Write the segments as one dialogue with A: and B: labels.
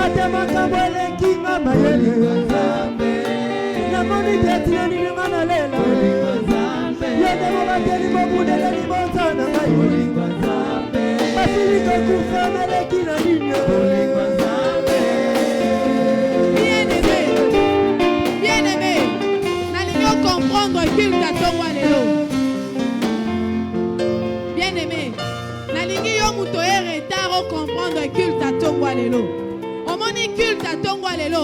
A: Matemaka wale kinga mayele na moni tetile ni ngana lela yende mabakeli mabudele ni motana ngai basili kufana le kina nini
B: bien aimé nalingi comprendre culte atongo lelo bien aimé nalingi yo muto retard comprendre culte atongo lelo omoni culte atongo lelo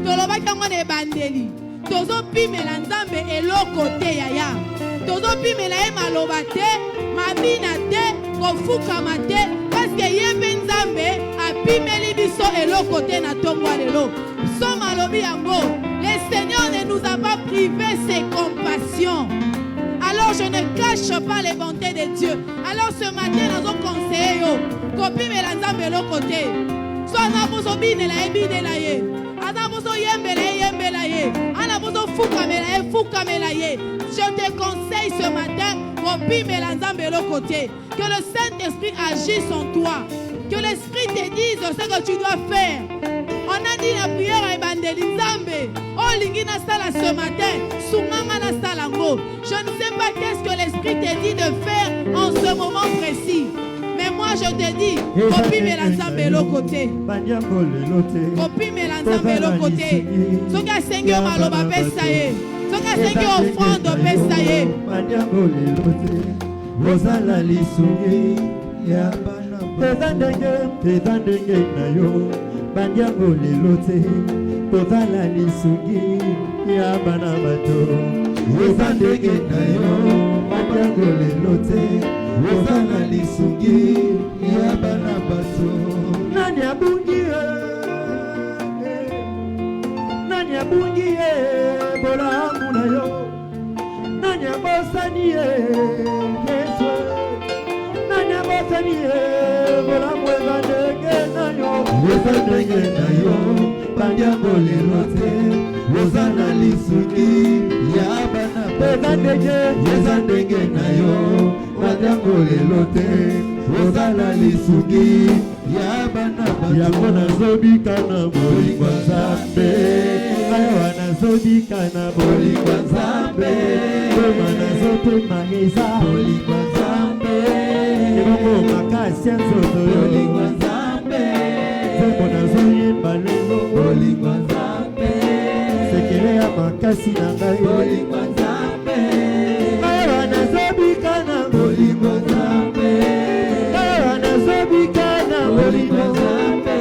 B: tolobaki ngo ne bandeli tozo pimela nzambe eloko te yaya tozo pimela ye maloba te mabina te kofukama te paske ye mpe nzambe apimeli biso eloko te na tongo lelo so malobi yango le Seigneur ne nous a pas privé ses compassions. Alors je ne cache pas les bontés de Dieu. Alors ce matin nous avons conseillé yo kopimela nzambe eloko te so na bozo binela ye binela ye ana bozo yembela ye yembela ye ana bozo fukamela ye. Je te conseille ce matin kopimela nzambe eloko te. Que le Saint-Esprit agisse en toi. Que l'Esprit te dise ce que tu dois faire. On a dit la prière à Ebandeli Nzambe. Oh lingina sala ce matin. Sunganga na salango. Je ne sais pas qu'est-ce que l'Esprit te dit de faire en ce moment précis. Mais moi je te dis, copie Mélanzambe l'autre côté. Copie Mélanzambe l'autre côté. Soka sengi o maloba pesa ye. Soka sengi offrande pesa ye.
A: Rosala lisungi ya Tezandenge na yo bandiango lelote tozala lisungi ya bana bato Tezandenge na yo bandiango lelote tozala lisungi ya bana bato Nani abungi bolamu na yo Nani abosani Yesu Nani abosani bolamu Wezandenge na yo bandiango lelote wozana lisuki ya bana Wezandenge na yo bandiango lelote wozana lisuki ya bana Yango nazobika na bolingo Nzambe Ayo nazobika na bolingo Nzambe Koma nazotema eza bolingo Nzambe Ebongo makasi ya nzoto bolingo Nzambe Zembo nazoyemba lelo bolingo Nzambe Sekele ya makasi na ngai bolingo Nzambe Ayo nazobika na bolingo Nzambe Ayo nazobika na bolingo Nzambe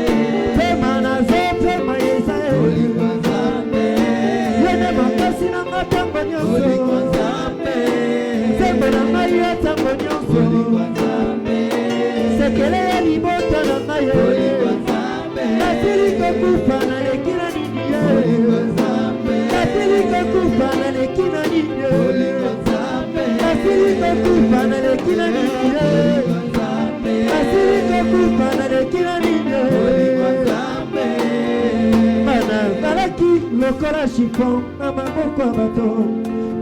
A: Tema nazotema eza bolingo Nzambe Yene makasi na ngatango nyonso bolingo Nzambe Zembo na ngai ya tango nyonso bolingo Nzambe Sekele ya libota na ngai bolingo Nzambe Nasili kokufa na lekina nini bolingo Nzambe Nasili kokufa na lekina nini bolingo Nzambe Nasili kokufa na lekina nini bolingo Nzambe Nasili kokufa na lekina nini bolingo Nzambe Mana balaki lokola chiffon na maboko ya bato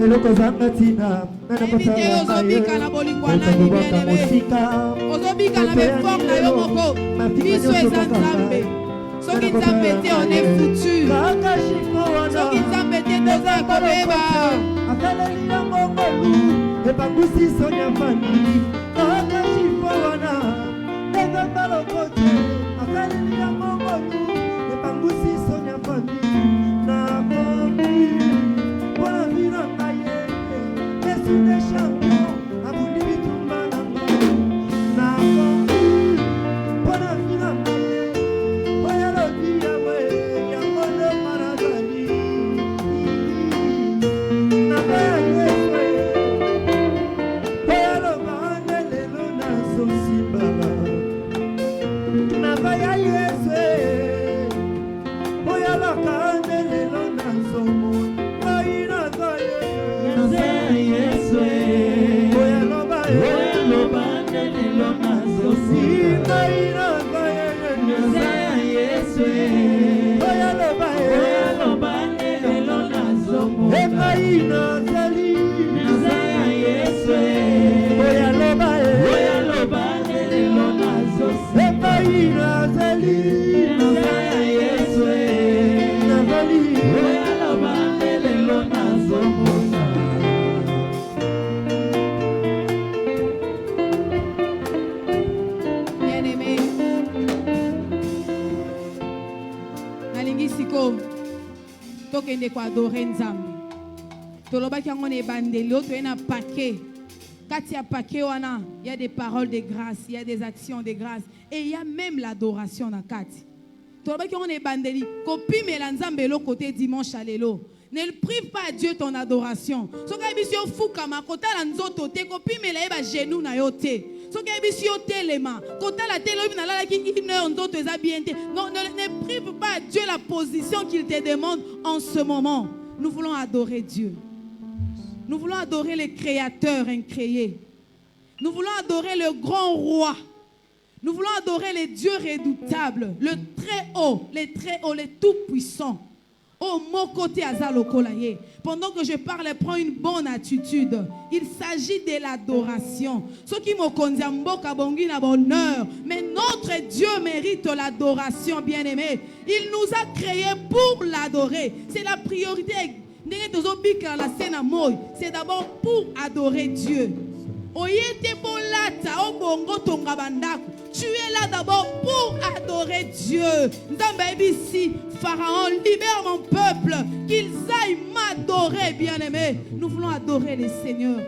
A: eloko zanga tina
B: ozobika na bolingo nani bien-aimé ozobika na beforme na yo moko biso eza Nzambe soki Nzambe te on est foutu soki Nzambe te toza kobeba
A: akaleli yango ngolu epangusi sonya fani kaka chiffon wana ezanga lokote akaleli yango ngolu epangusi sonya fani na komi mpona vino ngaye esune champion abundi bitumba nango na komi mpona vino ngaye oya lodi yawe yango nde marazali na baya yeswe oya loba nde lelo nazosimbala na baya yeswe oya loka nde lelo nazomona
B: Nazali siko tokende ko adorer nzambe tolobaki yango na ebandeli oyo toye na paquet kati ya paquet wana il y a des paroles de grâce, il y a des actions de grâce et il y a même l'adoration na kati tolobaki yango na ebandeli kopimela nzambe lo côté dimanche à lelo. Ne prive pas à Dieu ton adoration. So ka bisio fukama kota la nzoto te kopimela eba genou na yo te. So ka bisio telema kota la telo na la ki une heure nzoto eza bien te. Non, ne prive pas à Dieu la position qu'il te demande en ce moment. Nous voulons adorer Dieu. Nous voulons adorer le créateur incréé. Nous voulons adorer le grand roi. Nous voulons adorer les dieux redoutables, le très haut, les tout puissants. Oh, mon côté azalokolaye. Pendant que je parle, prends une bonne attitude. Il s'agit de l'adoration. Ce qui me condamne mboka bongi na bonheur. Mais notre Dieu mérite l'adoration, bien-aimé. Il nous a créés pour l'adorer. C'est la priorité. C'est d'abord pour adorer Dieu. Tu es là d'abord pour adorer Dieu. Pharaon, libère mon peuple, qu'ils aillent m'adorer, bien-aimé. Nous voulons adorer le Seigneur.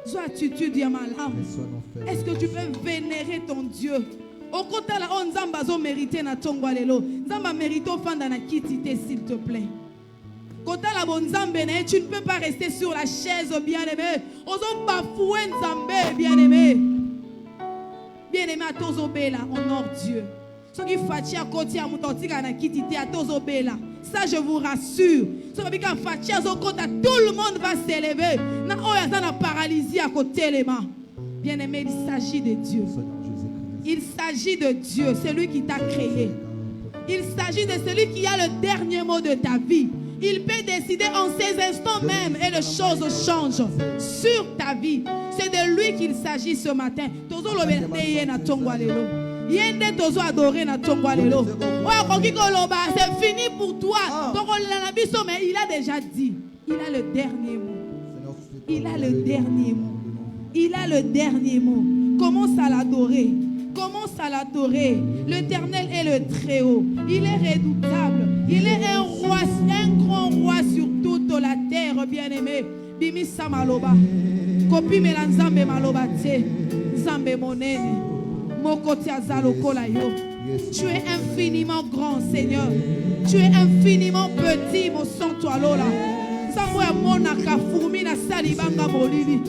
B: Sois attitude, Yamalam. Est-ce que tu peux vénérer ton Dieu? Au côté là, on Nzamba mérité na tongwalelo. Nzamba mérite au fond na kitite, s'il te plaît. Côté la bonne Nzambe, tu ne peux pas rester sur la chaise, bien-aimé. Osons bafouer Nzambe, bien-aimé. Bien-aimé, à Tozobela, honore Dieu. Ce qui fait à côté à Moutantika na kitite à Tozobela. Ça, je vous rassure. Ce qui fait à tout le monde va s'élever. Na oya na paralysie à côté les mains. Bien-aimé, il s'agit de Dieu. Il s'agit de Dieu, c'est lui qui t'a créé. Il s'agit de celui qui a le dernier mot de ta vie. Il peut décider en ces instants même et les choses changent sur ta vie. C'est de lui qu'il s'agit ce matin. C'est fini pour toi. Mais il a déjà dit. Il a le dernier mot. Il a le dernier mot. Il a le dernier mot. Commence à l'adorer. Commence à l'adorer. L'Éternel est le Très-Haut. Il est redoutable. Il est un roi, un grand roi sur toute la terre, bien-aimé. Bimisa maloba. Kopi melanzambe maloba te. Zambe monene. Mokoti azalokola yo. Tu es infiniment grand, Seigneur. Tu es infiniment petit, mon sang toi lola. Samoya monaka fourmi na salibanga molili.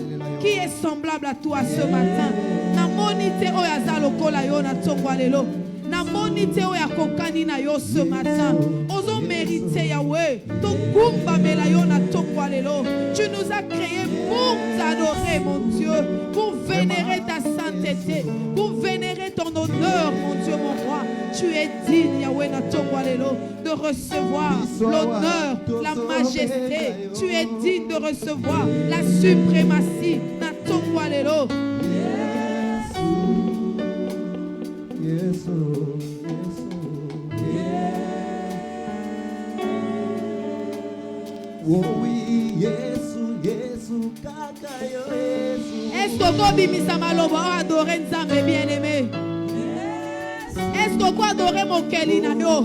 B: Qui est semblable à toi ce matin? Na monite oyazalokola yo na tongwalelo. Na monite oya kokani na yo ce matin. Ozo mériter Yahweh. Tokumba mela yo na tongwalelo. Tu nous as créés pour t'adorer, mon Dieu, pour vénérer ta sainteté, pour vénérer ton honneur, mon Dieu, mon roi. Tu es digne, Yahweh na tongwalelo, de recevoir l'honneur, la majesté. Tu es digne de recevoir la suprématie na tongwalelo. Est-ce que vous bimisa malobo adorer Nzambe bien-aimé? Est-ce que vous adorez mon kelina yo?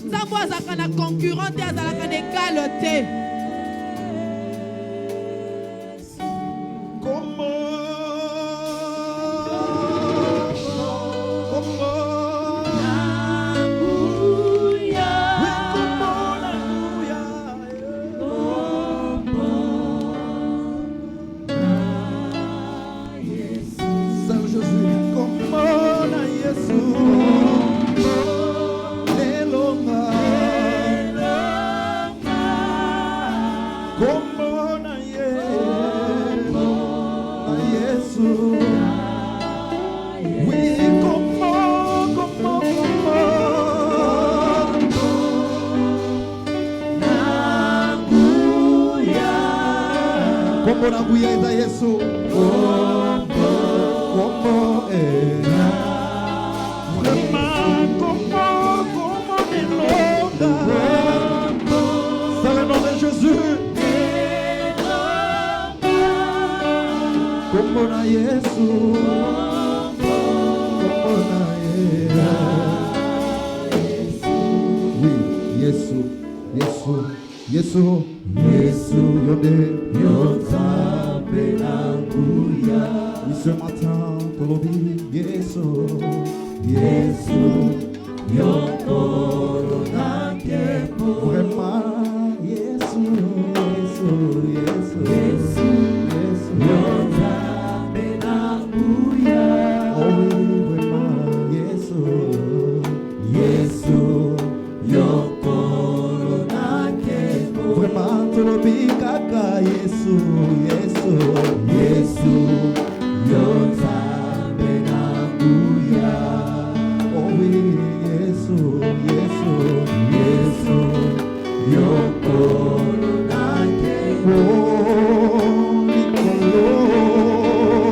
B: Nzambe azaka na concurrent te azalaka na égal te.
A: Yesu, Yesu, Yesu, Yesu, Yonde, Yonzambe Nanguya. Ce matin, Tolobi, Yesu, Yesu, Yokoro Nakepo. Vraiment, Yesu, Yesu, Yesu, Yesu, Yesu, Yonzambe Nanguya. Oh oui, vraiment, Yesu, Yesu, Yokoro Nakepo. Vraiment, Tolobi Kaka, Yesu, Yesu, Yesu, Yonzambe Nanguya. Oh oui, Yesu, Yesu, Yesu, Yokoro Nakepo.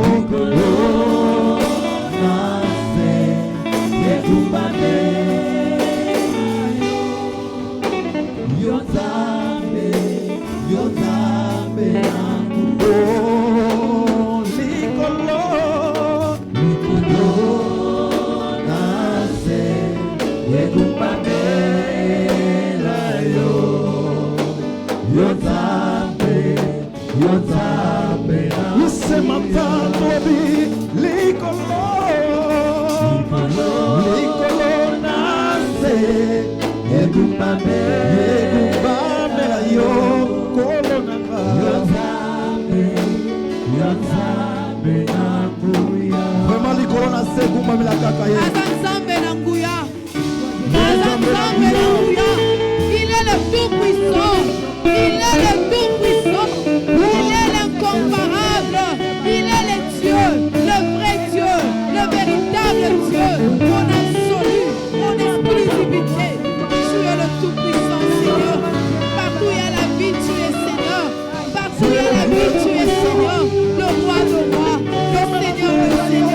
A: Likolo, nase, yekumbane. Yonzambe, Yonzambe Nanguya. Ce matin, Tobi, Likolo, nase, Yekumbame la yo, Kolonanga, Yonzambe Nanguya. Vraiment, Likolo nase, Kumbame la kaka ye.
B: Yonzambe Nanguya. Yonzambe Nanguya. Il est le tout-puissant. Il est le tout-puissant. Il est l'incomparable. Il est le Dieu, le vrai Dieu, le véritable Dieu, mon absolu, mon exclusivité. Tu es le tout-puissant, Seigneur. Partout il y a la vie, tu es Seigneur. Partout il y a la vie, tu es Seigneur. Le roi de rois, le Seigneur, éternel Dieu.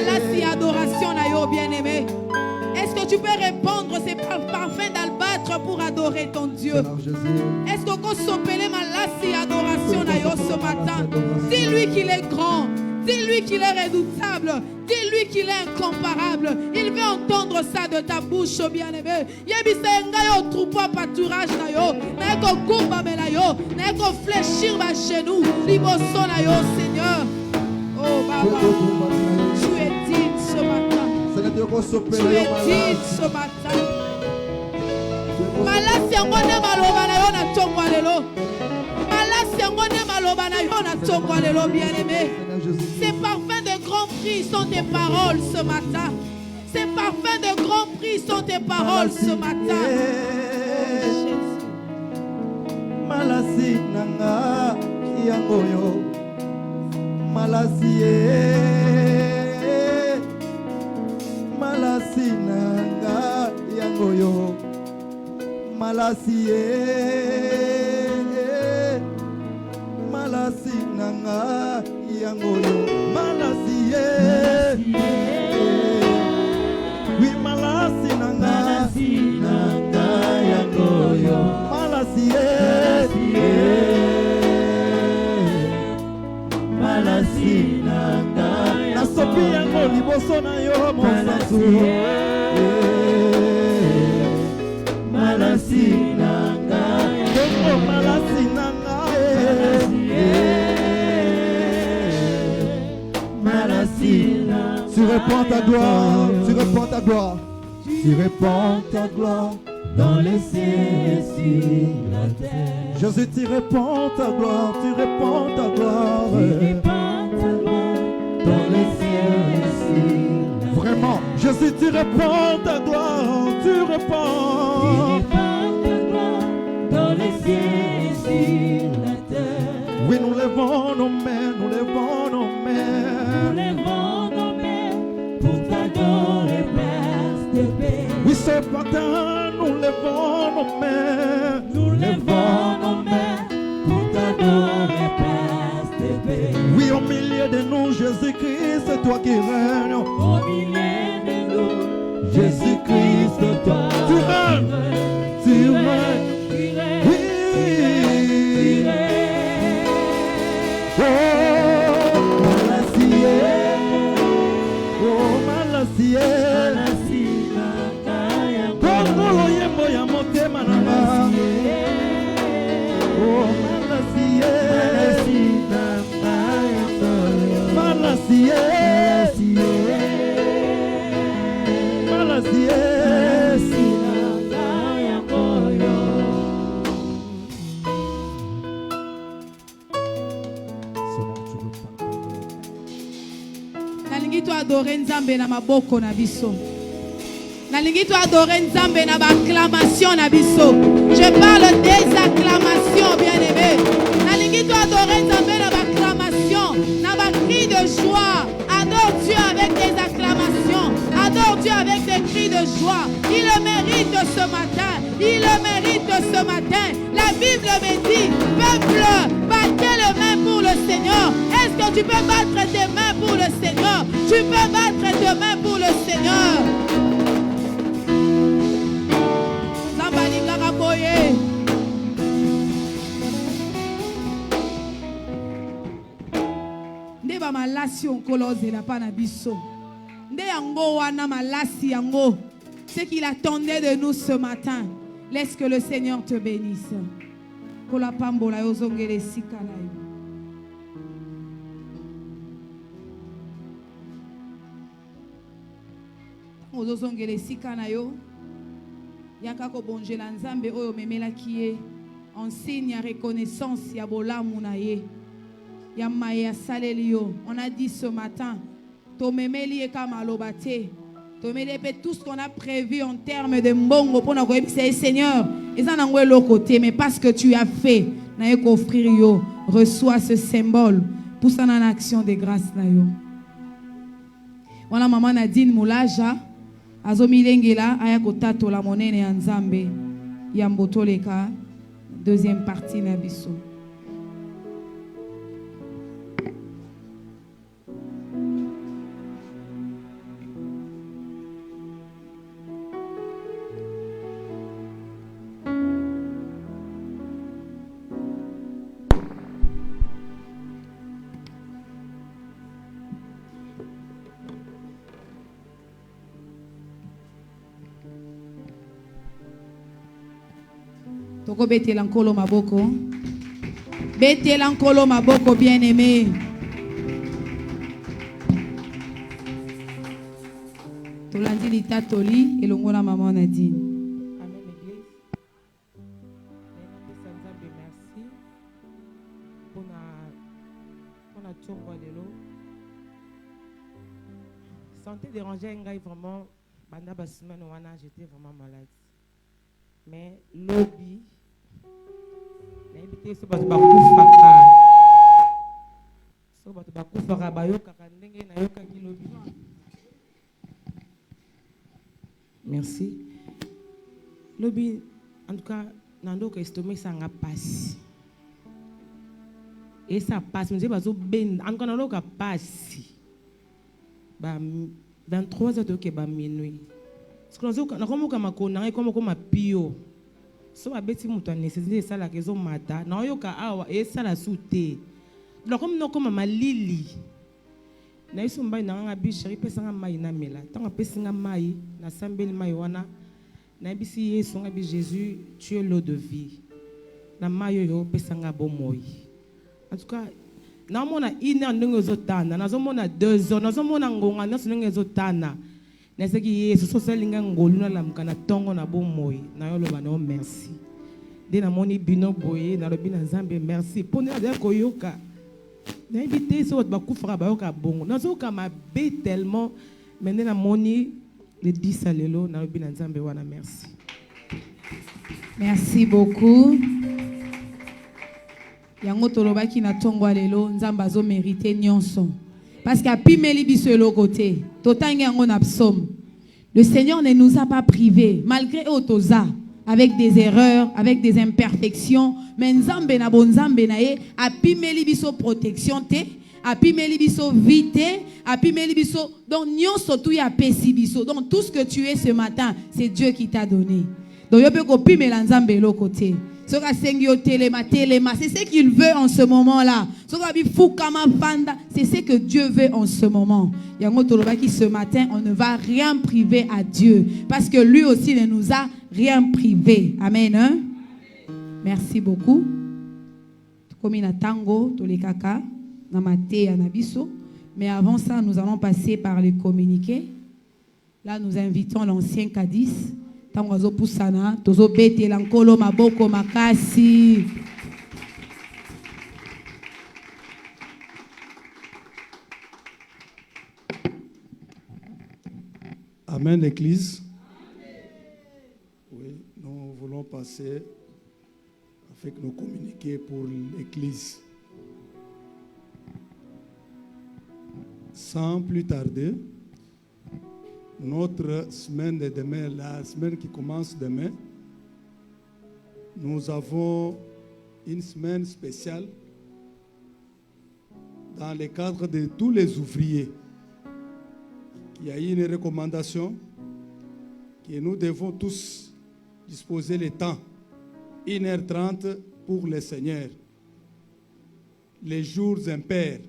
B: Est-ce que adoration na yo bien-aimé? Est-ce que tu peux répandre ces parfums d'albâtre pour adorer ton Dieu? Est-ce que adoration na yo ce matin? Dis-lui qu'il est grand. Dis-lui qu'il est redoutable. Dis-lui qu'il est incomparable. Il veut entendre ça de ta bouche, bien-aimé. Yebisa yo troupeau pâturage na yo. Na ko kumba mela yo. Na ko fléchir ma genou. Liboso na yo, Seigneur. Oh, Baba. Tu es digne ce matin. Tu es digne ce matin. Malasi yango ne maloba na yo na tongo lelo. Malasi yango ne maloba na yo na tongo lelo, bien-aimé. Ces parfums de grand prix sont tes paroles ce matin. Ces parfums de grand prix sont tes paroles ce matin.
A: Malasi nanga yango yo. Malasi Malasi nanga yango yo. Malasi Malasi nanga yango yo. Malasi oui, malasi nanga yango yo. Malasi malasi nanga nasopi yango liboso na yo mosantu. répands ta gloire. Tu répands ta gloire dans les cieux et sur la terre. Jésus, tu répands ta gloire, tu répands ta gloire.
C: Tu répands ta gloire dans les cieux et sur la terre.
A: Vraiment, Jésus, tu répands ta gloire, tu répands.
C: Tu répands ta gloire dans les cieux et sur la terre.
A: Oui, nous levons nos mains, nous levons nos mains.
C: Nous levons nos mains pour t'adorer, Prince de paix.
A: Oui, ce matin, nous levons nos mains.
C: Nous levons nos mains pour t'adorer, Prince de paix.
A: Oui, au milieu de nous, Jésus-Christ, c'est toi qui règnes.
C: Au milieu de nous,
A: Jésus-Christ, toi, tu règnes, tu règnes.
C: tu règnes,
A: Oui.
C: tu règnes.
A: Oh, Malassié, oh, Malassié. Kongolo yembo ya motema nanga. Oh, Malassié, Malassié, Malassié.
B: Nalingi to adorer Nzambe na maboko na biso. Nalingi to adorer Nzambe na ba acclamation na biso. Je parle des acclamations, bien-aimés. Nalingi to adorer Nzambe na ba acclamation, na ba cri de joie. Adore Dieu avec des acclamations. Adore Dieu avec des cris de joie. Il le mérite ce matin. Il le mérite ce matin. La Bible me dit, peuple, battez les mains pour le Seigneur. Est-ce que tu peux battre tes mains pour le Seigneur? Tu peux battre tes mains pour le Seigneur. Zambali Garaboye. Ndeba malasi onkoloze la pana biso. Nde yango wana malasi yango. Ce qu'il attendait de nous ce matin. Laisse que le Seigneur te bénisse. Kola pambola yozongele sikala yo. Ozongele sikana yo. Yaka ko bonjela Nzambe oyo memela kiye. En signe ya reconnaissance ya bolamu na ye. Ya maye saleli yo. On a dit ce matin. To memeli e kama lobate. Tout ce qu'on a prévu en termes de mbongo pour nous c'est Seigneur, ils en ont l'autre côté, mais parce que tu as fait, reçois ce symbole pour ça en action de grâce. Voilà maman Nadine Moulaja, azomilengela ayakotato la monene ya Nzambe yambotoleka deuxième partie na biso. Toko bete lankolo maboko. Bete lankolo maboko bien-aimé. Tolandi litatoli elongona maman Nadine.
D: Amen l'église. Merci pour la tongo lelo. Santé déranger ngai vraiment banda ba semaine wana j'étais vraiment malade. Mais lobby n'habité so bato bakufaka. So bato bakufaka bayokaka ndenge na yokaki lobby. Merci. Lobby, en tout cas, nando que estomac ça n'a passe. Et ça passe, mais c'est pas so ben. En tout cas, nando que passe. Bah 23h que bah minuit. Parce que nous avons comme makona, comme pio. So ba beti mutu nécessité ça la raison mata. Na yoka awa et ça la souté. Donc comme nous comme malili. Na iso mbai na nga bishari pesa nga mai na mela. Tanga pesa nga mai na sambeli mai wana. Na bisi Yesu nga bi Jésus, tu es l'eau de vie. Na mai yo pesa nga bomoi. En tout cas, na mona ina ndenge zotana, na zo mona 2 ans, na zo mona ngonga na ndenge zotana. nasaki Yesu so salinga ngolu na lamuka na tongo na bomoi na yo loba no merci de na moni bino boye na lobi na Nzambe merci pone na koyoka na invité so ba kufra ba yoka bongo na so ka mabe tellement mais na moni le 10 lelo na lobi na Nzambe wana merci.
B: Merci beaucoup. Yango tolobaki na tongo lelo Nzambe azo mériter nyonso. Parce qu'à pimeli biso elo côté, totangi yango na psaume. Le Seigneur ne nous a pas privés malgré otoza avec des erreurs, avec des imperfections, mais Nzambe na bonzambe na ye a pimeli biso protection te, a pimeli biso vite, a pimeli biso donc nyonso tout ya pesi biso. Donc tout ce que tu es ce matin, c'est Dieu qui t'a donné. Donc yo pe ko pimela Nzambe elo côté. C'est ce qu'il veut en ce moment-là. C'est ce que Dieu veut en ce moment. Ce matin, on ne va rien priver à Dieu. Parce que lui aussi ne nous a rien privé. Amen. Hein? Merci beaucoup. Mais avant ça, nous allons passer par les communiqués. Là, nous invitons l'ancien Cadiz. Tango pusana tozo bete lankolo maboko makasi.
E: Amen l'église. Oui, nous voulons passer avec nos communiqués pour l'église. Sans plus tarder, notre semaine de demain, la semaine qui commence demain, nous avons une semaine spéciale dans le cadre de tous les ouvriers. Il y a une recommandation que nous devons tous disposer le temps, 1h30 pour le Seigneur. Les jours impairs,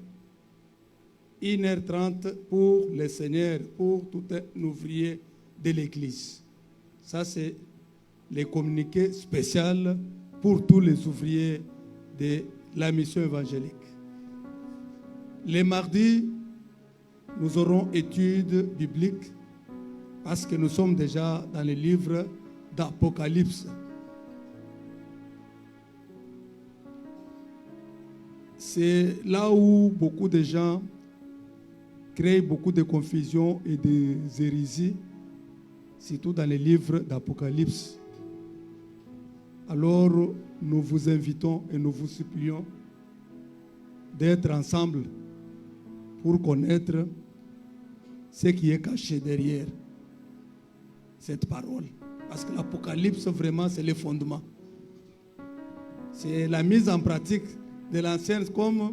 E: 1h30 pour le Seigneur, pour tout un ouvrier de l'Église. Ça, c'est les communiqués spéciaux pour tous les ouvriers de la mission évangélique. Les mardis, nous aurons études bibliques parce que nous sommes déjà dans le livre d'Apocalypse. C'est là où beaucoup de gens créent beaucoup de confusion et des hérésies, surtout dans les livres d'Apocalypse. Alors, nous vous invitons et nous vous supplions d'être ensemble pour connaître ce qui est caché derrière cette parole. Parce que l'Apocalypse, vraiment, c'est le fondement. C'est la mise en pratique de l'ancienne, comme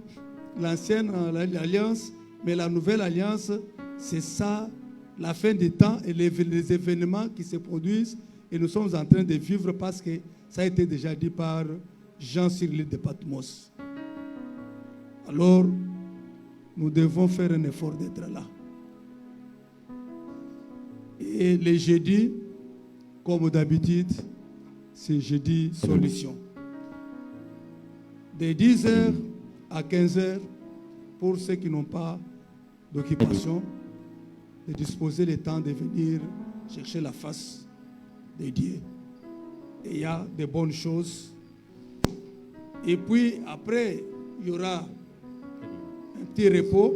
E: l'ancienne alliance. Mais la nouvelle alliance, c'est ça, la fin des temps et les événements qui se produisent. Et nous sommes en train de vivre parce que ça a été déjà dit par Jean sur l'île de Patmos. Alors, nous devons faire un effort d'être là. Et les jeudis, comme d'habitude, c'est jeudi solution. De 10h à 15h, pour ceux qui n'ont pas d'occupation, de disposer le temps de venir chercher la face de Dieu. Et il y a de bonnes choses. Et puis après, il y aura un petit repos.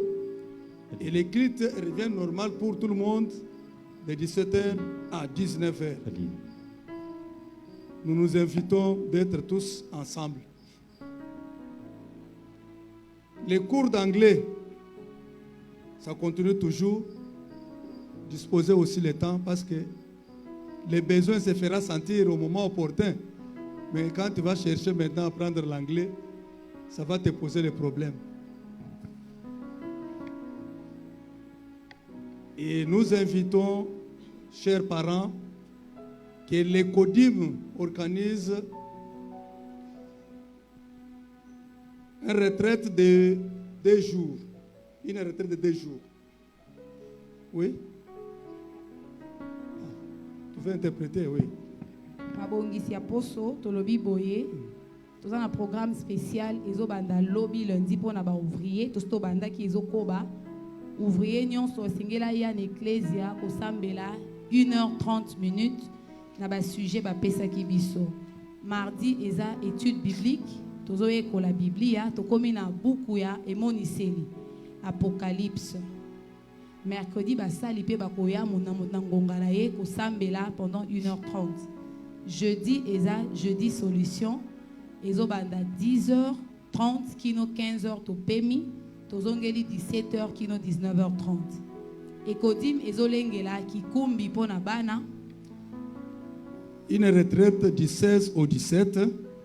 E: Et les cultes reviennent normal pour tout le monde de 17h à 19h. Nous nous invitons d'être tous ensemble. Les cours d'anglais, ça continue toujours. Disposer aussi le temps parce que les besoins se feront sentir au moment opportun. Mais quand tu vas chercher maintenant à apprendre l'anglais, ça va te poser des problèmes. Et nous invitons, chers parents, que les CODIM organisent une retraite de 2 jours. Une retraite de 2 jours. Oui? Tu veux interpréter, oui.
B: Mabongisi aposo tolobi boye. Tous un programme spécial ezo banda lobby lundi pour na ba ouvrier, tous to banda ki ezo koba ouvrier nyonso osengela ya na ecclesia kosambela 1h30 minutes na ba sujet ba pesaki biso. Mardi eza étude biblique, tozo ekola Biblia, tokomi na buku ya emoniseli Apocalypse. Mercredi basali pe bakoya mona ngonga na ye kosambela pendant 1h30. Jeudi eza jeudi solution, ezo banda 10h30 kino 15h to pemi. Tozongeli 17h kino 19h30. Ekodim ezolengela kikumbi pona bana.
E: Une retraite du 16 au 17.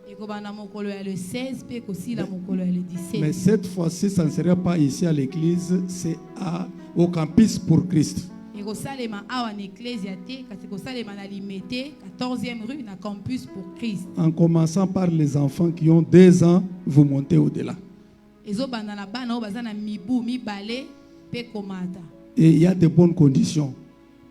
B: Ekobana mokolo ya le 16 pe kosila mokolo ya le 17.
E: Mais cette fois-ci, ça ne serait pas ici à l'église, c'est au campus pour Christ.
B: Ekosalema awa na ecclesia te, kasi kosalema na limete 14e rue na campus pour Christ.
E: En commençant par les enfants qui ont 2 ans, vous montez au-delà.
B: Ezobanda na bana o bazana mibu mibale pe komata.
E: Et il y a de bonnes conditions.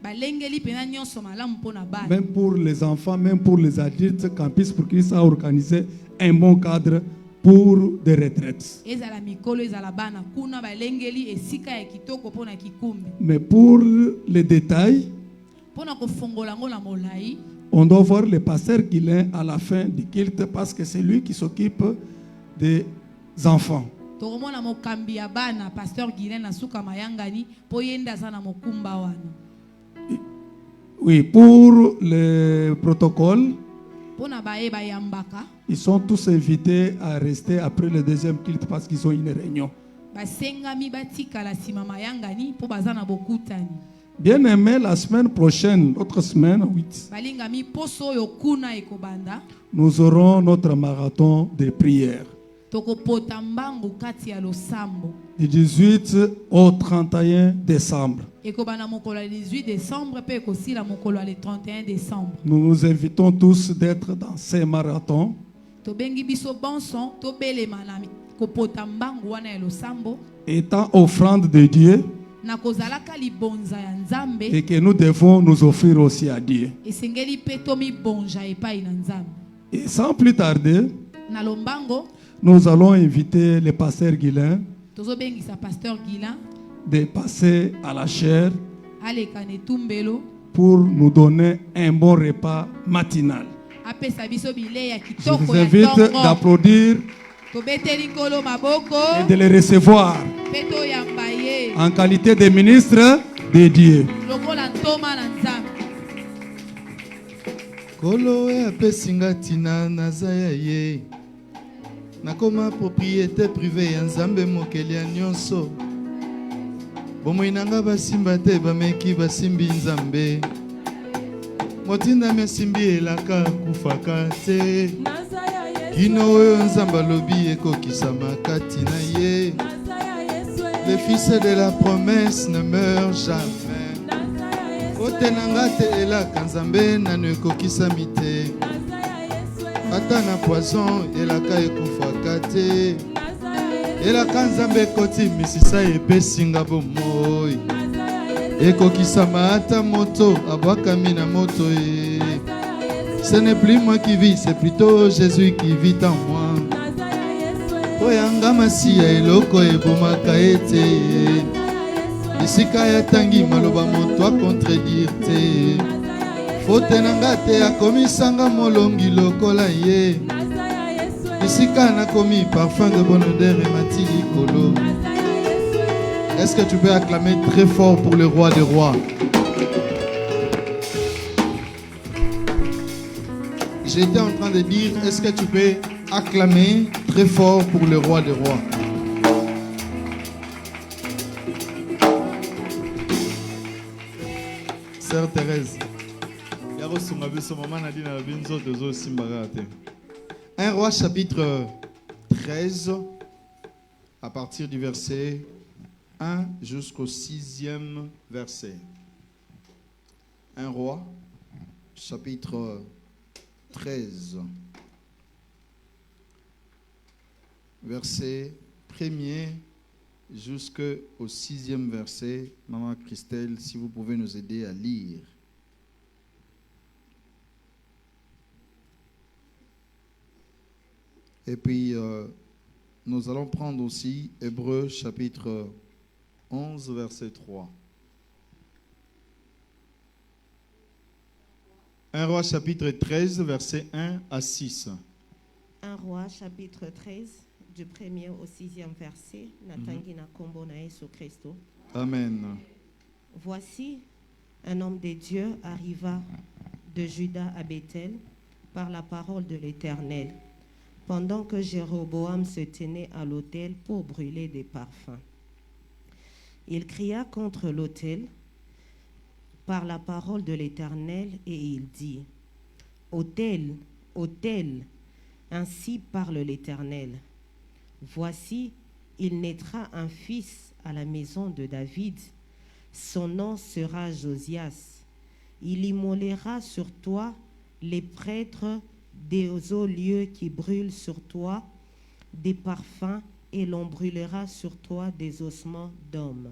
B: Balengeli pena nyonso malamu pona bana.
E: Même pour les enfants, même pour les adultes, Campus pour Christ a organisé un bon cadre pour des retraites.
B: Ezala mikolo ezala bana kuna balengeli esika ya kitoko pona kikumbi.
E: Mais pour les détails,
B: Pona kofongola ngo na molai.
E: on doit voir le pasteur Guilain à la fin du culte parce que c'est lui qui s'occupe des enfants.
B: Tokomona mokambi ya bana pasteur Guilain na suka mayangani po yenda sana mokumba wana.
E: Oui, pour le protocole,
B: Pona bae bayambaka
E: ils sont tous invités à rester après le deuxième culte parce qu'ils ont une réunion.
B: basengami batika la sima mayangani po bazana bokutani.
E: Bien aimé, la semaine prochaine, l'autre semaine, 8,
B: Balingami poso yo kuna ekobanda.
E: nous aurons notre marathon de prière.
B: Tokopota mbangu kati ya losambo.
E: Du 18 au 31 décembre.
B: Ekobana mokolo ya 18 décembre pe ekosila mokolo ya le 31 décembre.
E: Nous nous invitons tous d'être dans ces marathons.
B: Tobengi biso bonson tobelema na kopota mbangu wana ya losambo.
E: Étant offrande de Dieu
B: Na kozalaka libonza ya nzambe.
E: et que nous devons nous offrir aussi à Dieu.
B: Esengeli pe tomi bonja epai na nzambe.
E: Et sans plus tarder,
B: Na lombango
E: nous allons inviter le pasteur Guilain
B: tozobengisa pasteur Guilain
E: de passer à la chaire
B: aleka netumbelo
E: pour nous donner un bon repas matinal.
B: apesa biso bile ya
E: Je
B: kitoko
E: vous
B: ya
E: invite
B: tongo.
E: d'applaudir
B: Tobeteli nkolo maboko
E: et de les recevoir
B: pe toyamba ye
E: en qualité de ministre de Dieu.
B: lokola ntoma na nzambe.
A: Kolo apesi nga ntina naza ya ye nakoma propriété privée ya nzambe mokeli ya nyonso bomoi na nga basimba te bameki basimbi nzambe motindami asimbi elaka kufaka te kino oyo nzambe alobi ekokisama kati na ye. Le fils de la promesse ne meurt jamais. Kote na nga te elaka nzambe nano ekokisami te ata na poison elaka ekufaka te elaka nzambe ekoti misisa epesinga bomoi ekokisama ata moto abwakami na moto ye. Ce n'est plus moi qui vis, c'est plutôt Jésus qui vit en moi. Oyanga masiya eloko ebomaka ete esika ya tangi maloba moto akontredire te fote na nga te akomisanga molongi lokola ye esika nakomi parfum de bonne odeur emati likolo. Est-ce que tu peux acclamer très fort pour le roi des rois? J'étais en train de dire, est-ce que tu peux acclamer très fort pour le roi des rois? Sœur Thérèse. 1 Roi chapitre 13, à partir du verset 1 jusqu'au 6e verset. 1 Roi chapitre 13, verset 1er jusqu'au 6e verset. Maman Christelle, si vous pouvez nous aider à lire. Et puis, nous allons prendre aussi Hébreux chapitre
F: 11, verset 3. 1 Roi chapitre 13, verset 1 à 6.
G: 1 Roi chapitre 13, du 1er au 6e verset. Natangi na kombo na Yesu Christo.
F: Amen.
G: Voici, un homme de Dieu arriva de Juda à Bethel par la parole de l'Éternel, pendant que Jéroboam se tenait à l'autel pour brûler des parfums. Il cria contre l'autel par la parole de l'Éternel et il dit, « Autel, autel, ainsi parle l'Éternel. Voici, il naîtra un fils à la maison de David. Son nom sera Josias. Il immolera sur toi les prêtres des hauts lieux qui brûlent sur toi des parfums et l'on brûlera sur toi des ossements d'hommes. »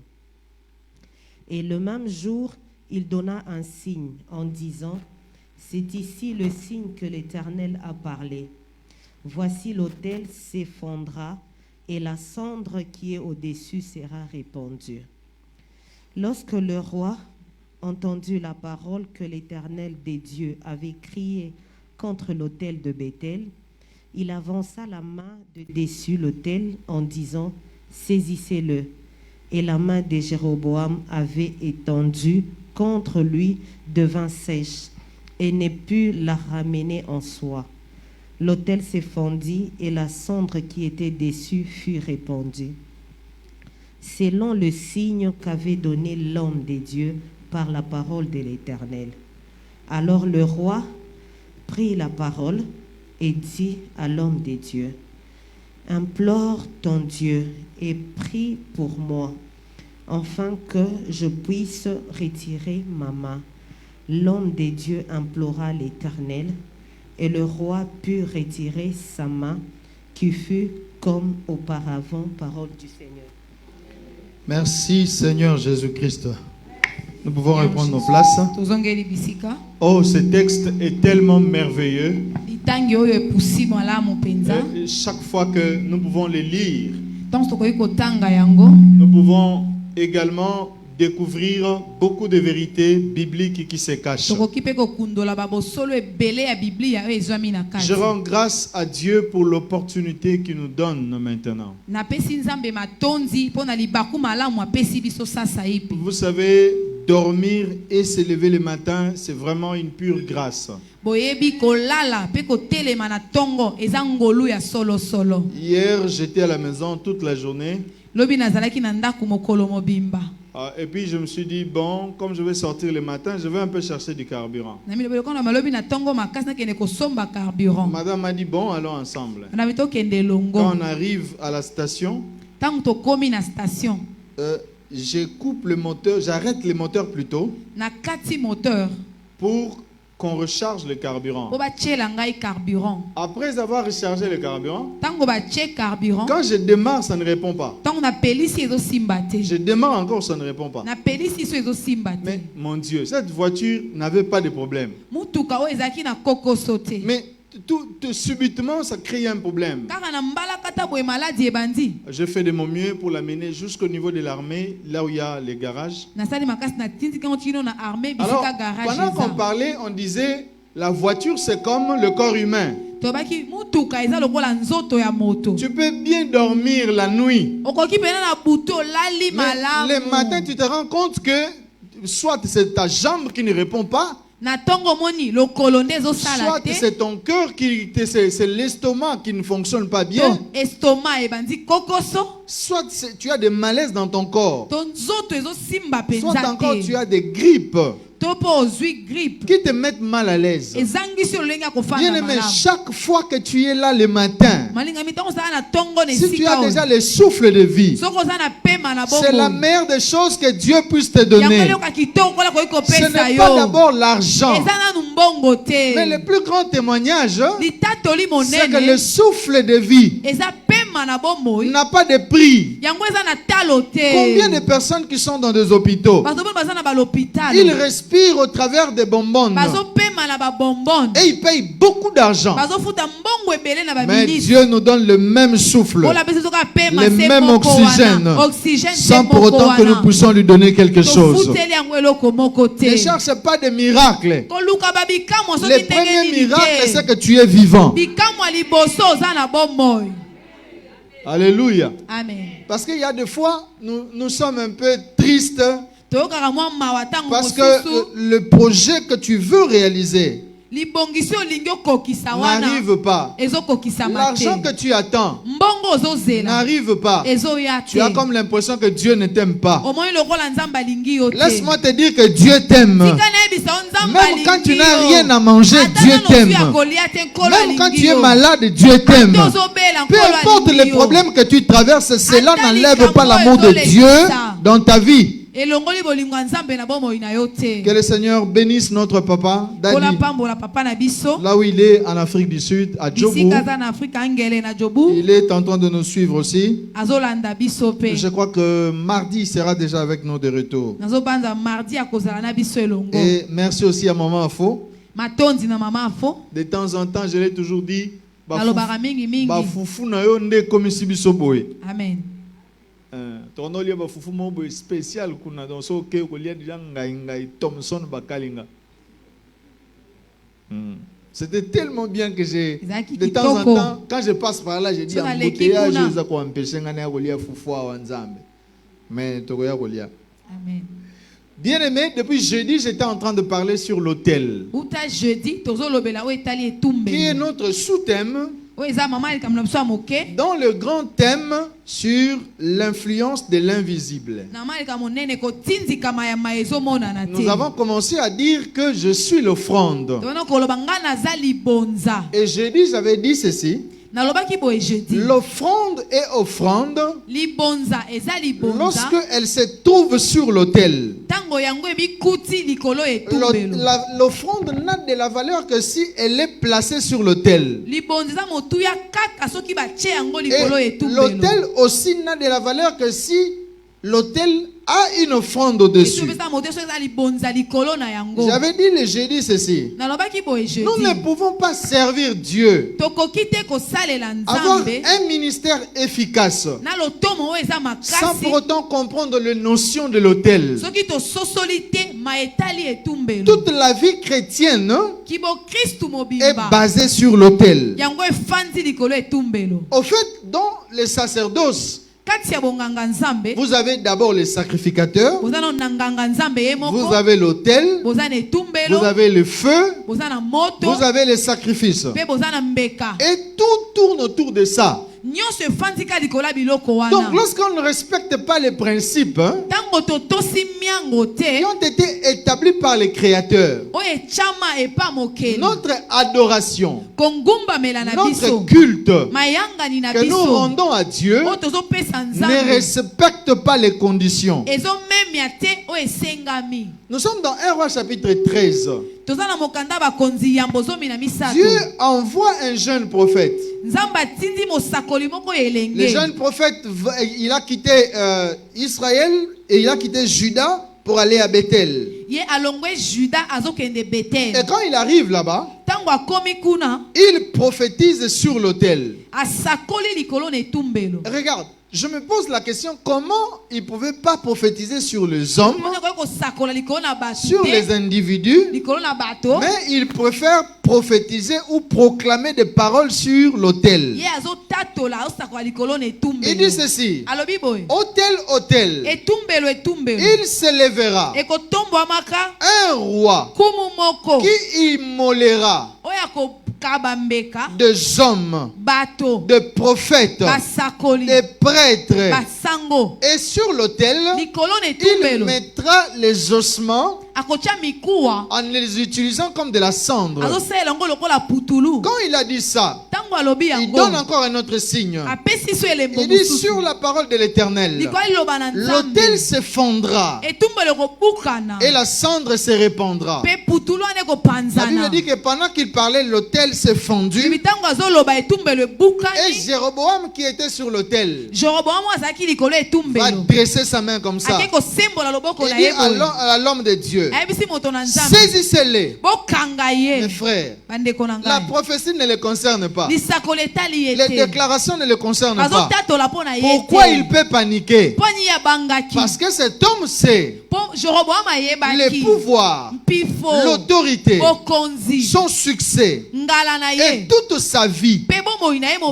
G: Et le même jour, il donna un signe en disant, « C'est ici le signe que l'Éternel a parlé. Voici l'autel s'effondrera et la cendre qui est au-dessus sera répandue. » Lorsque le roi entendit la parole que l'Éternel des dieux avait criée contre l'autel de Bethel, il avança la main de dessus l'autel en disant, « Saisissez-le. » Et la main de Jéroboam avait étendu contre lui de vin sèche et ne put la ramener en soi. L'autel se fondit et la cendre qui était dessus fut répandue, selon le signe qu'avait donné l'homme de Dieu par la parole de l'Éternel. Alors le roi prit la parole et dit à l'homme de Dieu, « Implore ton Dieu et prie pour moi, afin que je puisse retirer ma main. » L'homme de Dieu implora l'Éternel, et le roi put retirer sa main, qui fut comme auparavant, parole du Seigneur.
F: Merci Seigneur Jésus-Christ. Nous pouvons reprendre nos places. Oh, ce texte est tellement merveilleux. Chaque fois que nous pouvons les lire, nous pouvons également découvrir beaucoup de vérités bibliques qui se cachent. Je rends grâce à Dieu pour l'opportunité qu'il nous donne maintenant. Vous savez, dormir et se lever le matin, c'est vraiment une pure grâce. Hier, j'étais à la maison toute la journée. Et puis je me suis dit, bon, comme je vais sortir le matin, je vais un peu chercher du carburant. Madame m'a dit, bon, allons ensemble. Quand on arrive à la station, je coupe le moteur, j'arrête le moteur plutôt pour qu'on recharge le carburant. Après avoir rechargé le carburant, quand je démarre, ça ne répond pas. Je démarre encore, ça ne répond pas. Mais mon Dieu, cette voiture n'avait pas de problème. Mais tout subitement, ça crée un problème. Je fais de mon mieux pour l'amener jusqu'au niveau de l'armée, là où il y a les garages. Alors, pendant qu'on parlait, on disait, la voiture c'est comme le corps humain. Tu peux bien dormir la nuit, mais le matin tu te rends compte que soit c'est ta jambe qui ne répond pas, soit c'est ton cœur, c'est l'estomac qui ne fonctionne pas bien, soit tu as des malaises dans ton corps, soit encore tu as des grippes qui te mettent mal à l'aise. Bien aimé, chaque fois que tu es là le matin, si tu as déjà le souffle de vie, c'est la meilleure des choses que Dieu puisse te donner. Ce n'est pas d'abord l'argent, mais le plus grand témoignage, c'est que le souffle de vie n'a pas de prix. Combien de personnes qui sont dans des hôpitaux, ils respirent au travers des bonbonnes, Et ils payent beaucoup d'argent. Mais Dieu nous donne le même souffle, le même oxygène, sans pour autant que nous puissions lui donner quelque chose. Ne cherche pas de miracles. Le premier miracle, c'est que tu es vivant. Alléluia.
B: Amen.
F: Parce qu'il y a des fois, nous sommes un peu tristes parce que le projet que tu veux réaliser n'arrive pas. L'argent que tu attends n'arrive pas. Tu as comme l'impression que Dieu ne t'aime pas. Laisse-moi te dire que Dieu t'aime. Même quand tu n'as rien à manger, Dieu t'aime. Même quand tu es malade, Dieu t'aime. Peu importe les problèmes que tu traverses, cela n'enlève pas l'amour de Dieu dans ta vie. Que le Seigneur bénisse notre papa, Daddy, là où il est en Afrique du Sud, à Djobu. Il est en train de nous suivre aussi. Je crois que mardi, il sera déjà avec nous de retour. Et merci aussi à Maman Afo. De temps en temps, je l'ai toujours dit,
B: Amen.
F: Spécial c'était tellement bien que j'ai de temps en temps, quand je passe par là, je dis embouteillage mais
B: Amen.
F: bien aimé, depuis jeudi, j'étais en train de parler sur l'autel, qui est notre sous-thème dans le grand thème sur l'influence de l'invisible. Nous avons commencé à dire que je suis l'offrande. Et jeudi, j'avais dit ceci. L'offrande est offrande lorsque elle se trouve sur l'autel. L'offrande n'a de la valeur que si elle est placée sur l'autel. L'autel aussi n'a de la valeur que si l'autel a une offrande au-dessus. J'avais dit le jeudi ceci. Nous ne pouvons pas servir Dieu, avoir un ministère efficace, sans pour autant comprendre les notions de l'autel. Toute la vie chrétienne est basée sur l'autel. Au fait, dans le sacerdoce, vous avez d'abord les sacrificateurs, vous avez l'autel, vous avez le feu, vous avez les sacrifices. Et tout tourne autour de ça. Donc lorsqu'on ne respecte pas les principes qui ont été établis par les créateurs, notre adoration, notre culte que nous rendons à Dieu ne respecte pas les conditions. Nous sommes dans 1 Roi chapitre 13. Dieu envoie un jeune prophète. Le jeune prophète, il a quitté Israël et il a quitté Juda pour aller à Bethel. Et quand il arrive là-bas, il prophétise sur l'autel. Regarde, je me pose la question, comment il ne pouvait pas prophétiser sur les hommes, sur les individus, mais il préfère prophétiser ou proclamer des paroles sur l'autel. Il dit ceci: autel, autel, il s'élèvera un roi qui immolera des hommes, de prophètes, des prêtres, et sur l'autel il mettra les ossements en les utilisant comme de la cendre. Quand il a dit ça, Il donne encore un autre signe. Il dit sur la parole de l'Éternel, l'autel s'effondra et la cendre se répandra. La Bible dit que pendant qu'il parlait, l'autel s'est fondu. Et Jéroboam qui était sur l'autel va dresser sa main comme ça. Il dit à l'homme de Dieu, saisissez-les. Mes frères, la prophétie ne les concerne pas. Les déclarations ne les concernent pas. Pourquoi il peut paniquer? Parce que cet homme sait les pouvoirs, l'autorité, son succès et toute sa vie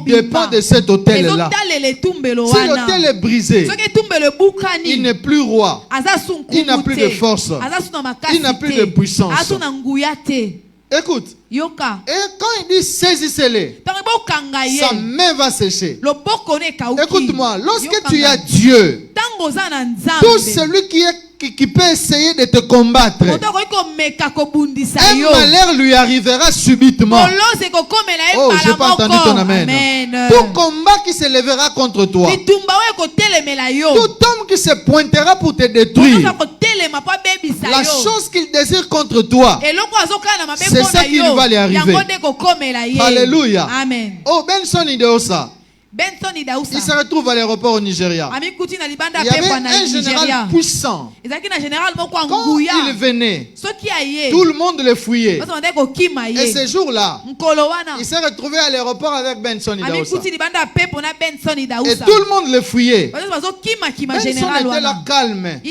F: dépend de cet autel-là. Si l'autel est brisé, il n'est plus roi, il n'a plus de force, il n'a plus de puissance. Écoute, et quand il dit saisissez-les, sa main va sécher. Écoute-moi, lorsque tu as Dieu, tout celui qui peut essayer de te combattre, un malheur lui arrivera subitement. Oh, je n'ai pas entendu ton amen. Tout combat qui se lèvera contre toi, tout homme qui se pointera pour te détruire, la chose qu'il désire contre toi, c'est ça qui lui va lui arriver. Alléluia. Oh, Benson Idaosa, il se retrouve à l'aéroport au Nigeria. Il y avait un général puissant. Quand il venait, tout le monde le fouillait. Et ce jour-là, il s'est retrouvé à l'aéroport avec Benson Idaosa. Et tout le monde le fouillait. Benson était là calme.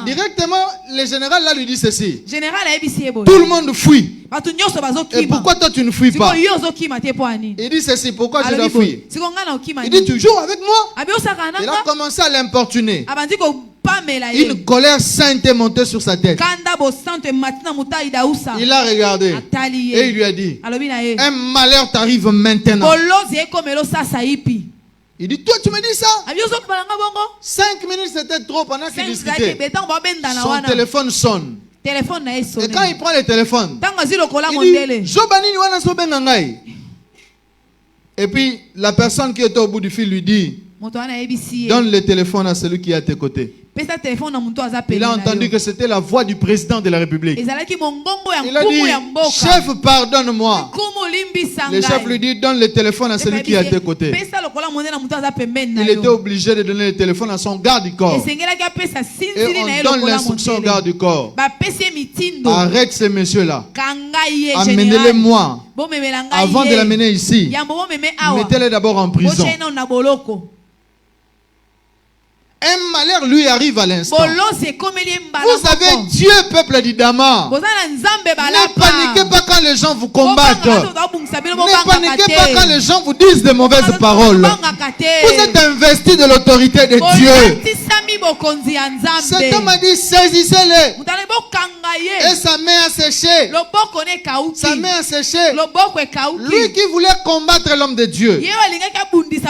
F: Directement, le général là lui dit ceci: tout le monde fuit. Et pourquoi toi tu ne fuis pas? Il dit ceci: pourquoi je dois fuir? Il dit toujours avec moi. Il a commencé à l'importuner. Une colère sainte est montée sur sa tête. Il a regardé et il lui a dit: un malheur t'arrive maintenant. Il dit: toi tu me dis ça? 5 minutes c'était trop pendant qu'il discutait. Son téléphone sonne. Et quand il prend le téléphone, il dit: et puis la personne qui était au bout du fil lui dit: donne le téléphone à celui qui est à tes côtés. Il a entendu que c'était la voix du président de la République. Il a dit: chef, pardonne-moi. Le chef lui dit: donne le téléphone à celui qui est à tes côtés. Il était obligé de donner le téléphone à son garde du corps. Et on donne l'instruction au garde du corps: arrête ces messieurs-là, amenez-les moi. Avant de l'amener ici, mettez-les d'abord en prison. Un malheur lui arrive à l'instant. Vous avez Dieu, peuple d'Idama. Ne paniquez pas quand les gens vous combattent. Ne paniquez pas quand les gens vous disent de mauvaises paroles. Vous êtes investis de l'autorité de Dieu. Cet homme a dit: saisissez-les. Et sa main a séché. Sa main a séché. Lui qui voulait combattre l'homme de Dieu,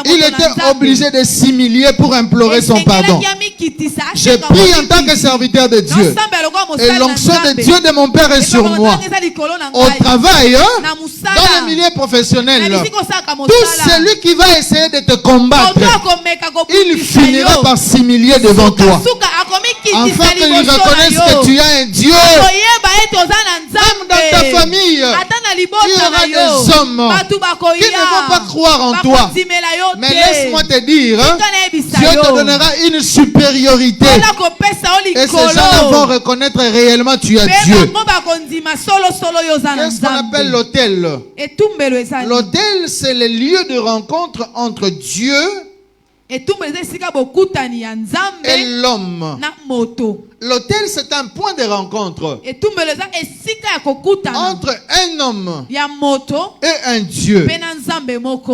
F: il était obligé de s'humilier pour implorer son pardon. Je prie en tant que serviteur de Dieu, et l'onction de Dieu de mon Père est sur moi. Au travail, dans le milieu professionnel, tout celui qui va essayer de te combattre, il finira par s'humilier devant toi, afin qu'il reconnaisse que tu as un Dieu. Même dans ta famille, il y aura des hommes qui ne vont pas croire en toi. Mais laisse-moi te dire, Dieu te donnera une supériorité. Et ces gens-là vont reconnaître réellement tu as Dieu. Qu'est-ce qu'on appelle l'autel? L'autel, c'est le lieu de rencontre entre Dieu et l'homme. L'autel, c'est un point de rencontre entre un homme et un Dieu.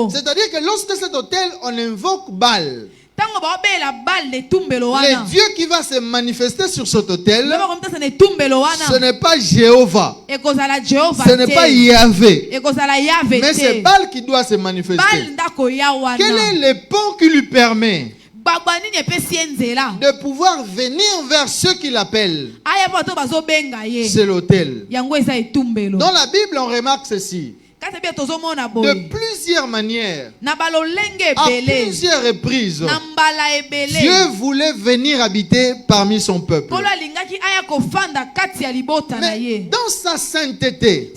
F: C'est-à-dire que lorsque cet autel, on invoque Baal, le Dieu qui va se manifester sur cet autel, ce n'est pas Jéhovah, ce n'est pas Yahvé, mais c'est Baal qui doit se manifester. Quel est le pont qui lui permet de pouvoir venir vers ceux qui l'appellent? C'est l'autel. Dans la Bible, on remarque ceci. de plusieurs manières, à plusieurs reprises, Dieu voulait venir habiter parmi son peuple. Mais dans sa sainteté,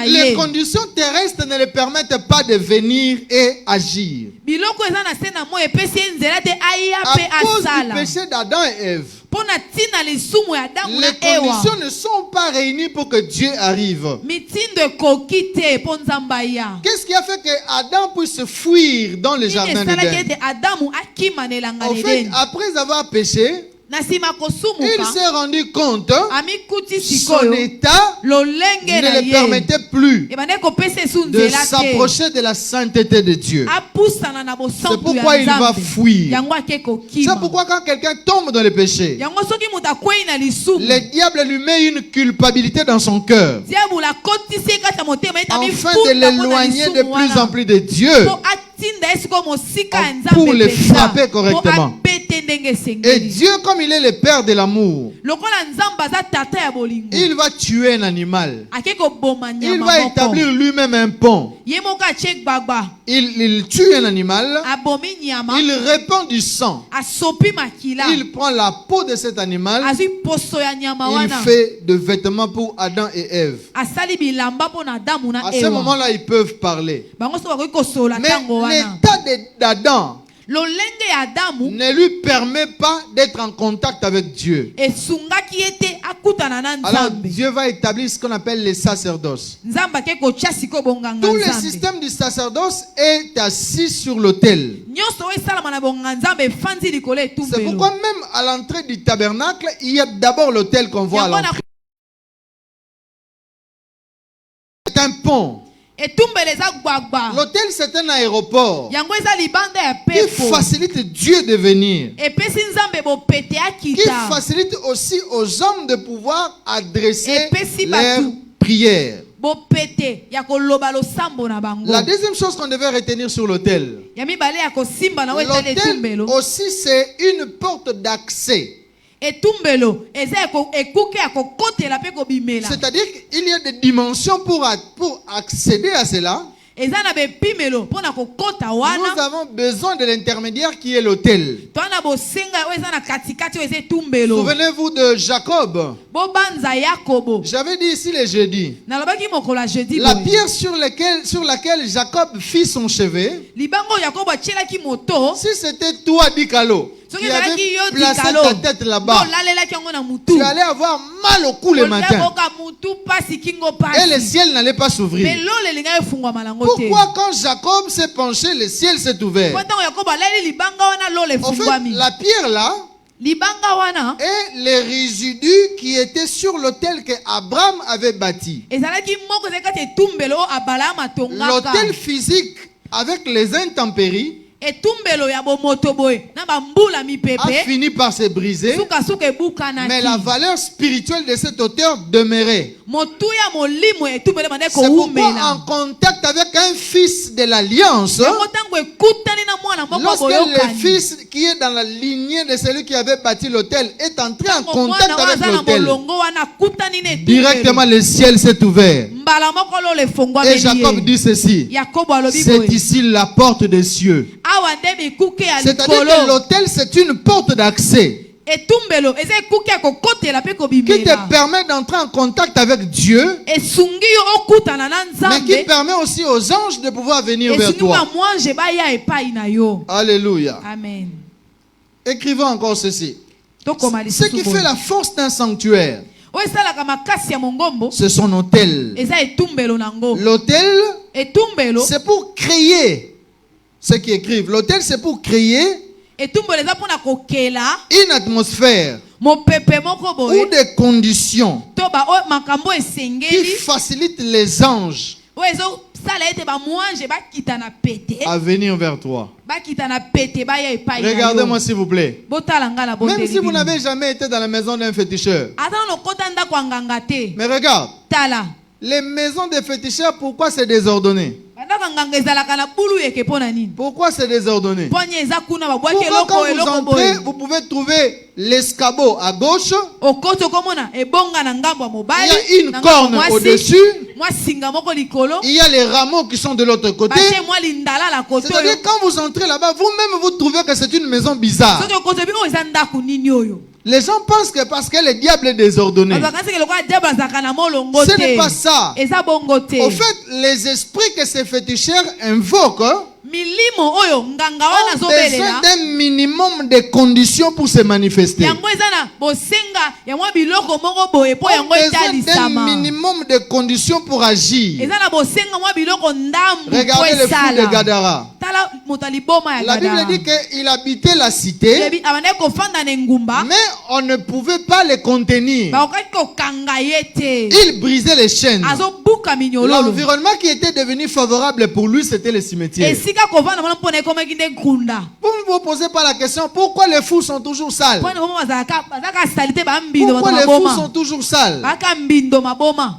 F: les conditions terrestres ne le permettent pas de venir et agir. À cause du péché d'Adam et Ève, les conditions ne sont pas réunies pour que Dieu arrive. Qu'est-ce qui a fait que Adam puisse fuir dans le jardin d'Éden? En fait, après avoir péché, il s'est rendu compte que son état ne le permettait plus de s'approcher de la sainteté de Dieu. C'est pourquoi il va fuir. C'est pourquoi quand quelqu'un tombe dans le péché, le diable lui met une culpabilité dans son cœur, afin de l'éloigner de plus en plus de Dieu, pour le frapper correctement. Et Dieu, comme il est le Père de l'amour, il va tuer un animal. Il va établir lui-même un pont. Il tue un animal. Il répand du sang. Il prend la peau de cet animal. Il fait de vêtements pour Adam et Ève. À ce moment-là, ils peuvent parler. Mais l'état d'Adam ne lui permet pas d'être en contact avec Dieu. Alors Dieu va établir ce qu'on appelle les sacerdoces. Tout le système du sacerdoce est assis sur l'autel. C'est pourquoi même à l'entrée du tabernacle, il y a d'abord l'autel qu'on voit à l'entrée. C'est un pont. L'hôtel, c'est un aéroport qui facilite Dieu de venir, qui facilite aussi aux hommes de pouvoir adresser leurs prières. La deuxième chose qu'on devait retenir sur l'autel, l'autel aussi c'est une porte d'accès. C'est-à-dire qu'il y a des dimensions pour accéder à cela. Nous avons besoin de l'intermédiaire qui est l'autel. Souvenez-vous de Jacob. J'avais dit ici le jeudi. La pierre sur laquelle Jacob fit son chevet, si c'était toi, Dikalo, qui avait placé ta tête là-bas, tu allais avoir mal au cou le matin. Et le ciel n'allait pas s'ouvrir. Pourquoi quand Jacob s'est penché, le ciel s'est ouvert? En fait, la pierre là est les résidus qui étaient sur l'autel que Abraham avait bâti. L'autel physique avec les intempéries a fini par se briser, mais la valeur spirituelle de cet auteur demeurait. C'est pourquoi en contact avec un fils de l'alliance, lorsque le fils qui est dans la lignée de celui qui avait bâti l'autel est entré en contact avec l'autel, directement le ciel s'est ouvert. Et Jacob dit ceci: c'est ici la porte des cieux. C'est-à-dire que l'autel c'est une porte d'accès qui te permet d'entrer en contact avec Dieu, mais qui permet aussi aux anges de pouvoir venir vers toi. Alléluia.
B: Amen.
F: Écrivons encore ceci. Ce qui fait la force d'un sanctuaire, c'est son autel. L'autel, c'est pour créer. Ceux qui écrivent, l'autel c'est pour créer une atmosphère ou des conditions qui facilitent les anges à venir vers toi. Regardez-moi s'il vous plaît. Même si vous n'avez jamais été dans la maison d'un féticheur, mais regarde, les maisons des féticheurs, pourquoi c'est désordonné? Pourquoi c'est désordonné? Pourquoi quand vous entrez, vous pouvez trouver l'escabeau à gauche, il y a une corne au-dessus, il y a les rameaux qui sont de l'autre côté. C'est-à-dire quand vous entrez là-bas, vous-même vous trouvez que c'est une maison bizarre. Les gens pensent que parce que le diable est désordonné. Ce n'est pas ça. Au fait, les esprits que ces féticheurs invoquent ont besoin d'un minimum de conditions pour se manifester. Ont besoin d'un minimum de conditions pour agir. Regardez le fou de Gadara. La Bible dit qu'il habitait la cité, mais on ne pouvait pas les contenir. Il brisait les chaînes. L'environnement qui était devenu favorable pour lui, c'était le cimetière. Vous ne vous posez pas la question, pourquoi les fous sont toujours sales? Pourquoi les fous sont toujours sales?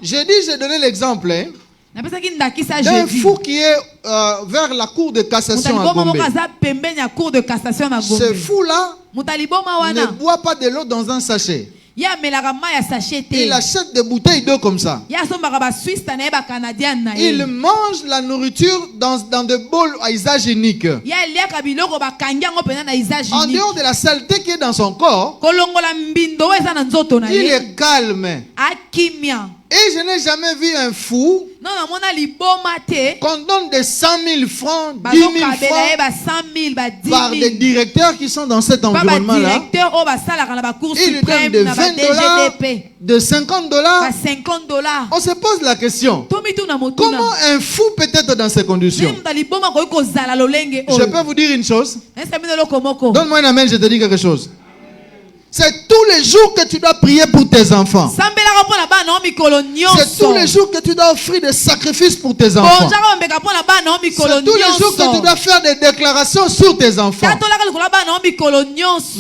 F: J'ai donné l'exemple d'un fou qui est vers la cour de cassation à Gombe. Ce fou-là ne boit pas de l'eau dans un sachet. Il achète des bouteilles d'eau comme ça. Il mange la nourriture dans des bols à usage unique. En dehors de la saleté qui est dans son corps, il est calme. Et je n'ai jamais vu un fou qu'on donne des 100 000 francs, 10 000 francs par des directeurs qui sont dans cet environnement-là. Ils donnent de 20 $, de 50 $. On se pose la question, comment un fou peut être dans ces conditions? Je peux vous dire une chose. Donne-moi un amen, je te dis quelque chose. C'est tous les jours que tu dois prier pour tes enfants. C'est tous les jours que tu dois offrir des sacrifices pour tes enfants. C'est tous les jours que tu dois faire des déclarations sur tes enfants.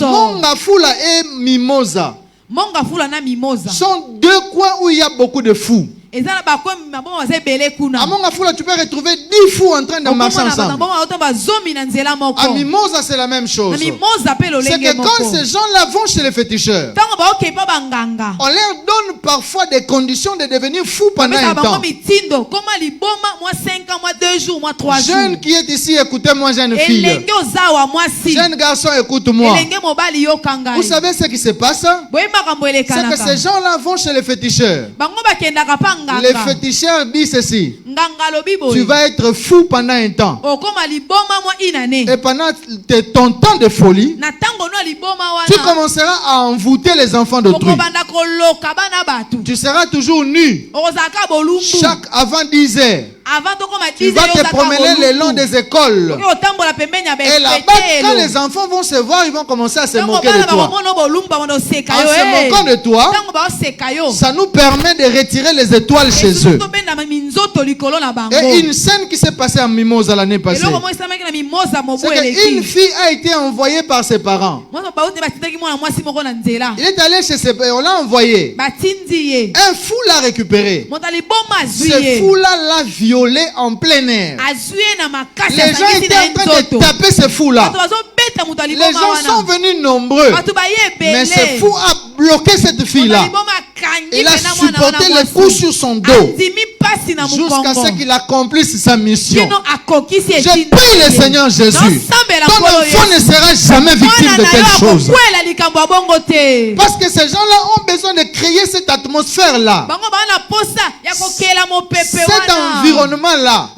F: Mongafula et Mimosa sont deux coins où il y a beaucoup de fous. À Mongafula, tu peux retrouver 10 fous en train de marcher ensemble. À Mimosa, c'est la même chose. C'est que quand ces gens-là vont chez les féticheurs, on leur donne parfois des conditions de devenir fous pendant un temps. Jeune qui est ici, écoutez-moi, jeune fille. Jeune garçon, écoute-moi. Vous savez ce qui se passe? C'est que ces gens-là vont chez les féticheurs. Les féticheurs disent ceci: tu vas être fou pendant un temps. Et pendant ton temps de folie, tu commenceras à envoûter les enfants d'autrui. Tu seras toujours nu. Avant 10 heures. Tu vas te promener le long des écoles. Et là-bas, quand les enfants vont se voir, ils vont commencer à se moquer de toi. En se moquant de toi, ça nous permet de retirer les étoiles chez eux. Et une scène qui s'est passée à Mimosa l'année passée, c'est qu'une fille a été envoyée par ses parents. Il est allé chez ses parents, on l'a envoyé. Un fou l'a récupéré. Ce fou-là l'a violé en plein air. Les gens étaient en train de taper ce fou-là. Les gens sont venus nombreux. Mais ce fou a bloqué cette fille-là. Il a supporté le coup sur son dos jusqu'à ce qu'il accomplisse sa mission. Je prie le Seigneur Jésus, ton enfant ne sera jamais victime de telles choses. Parce que ces gens-là ont besoin de créer cette atmosphère-là, cet environnement-là,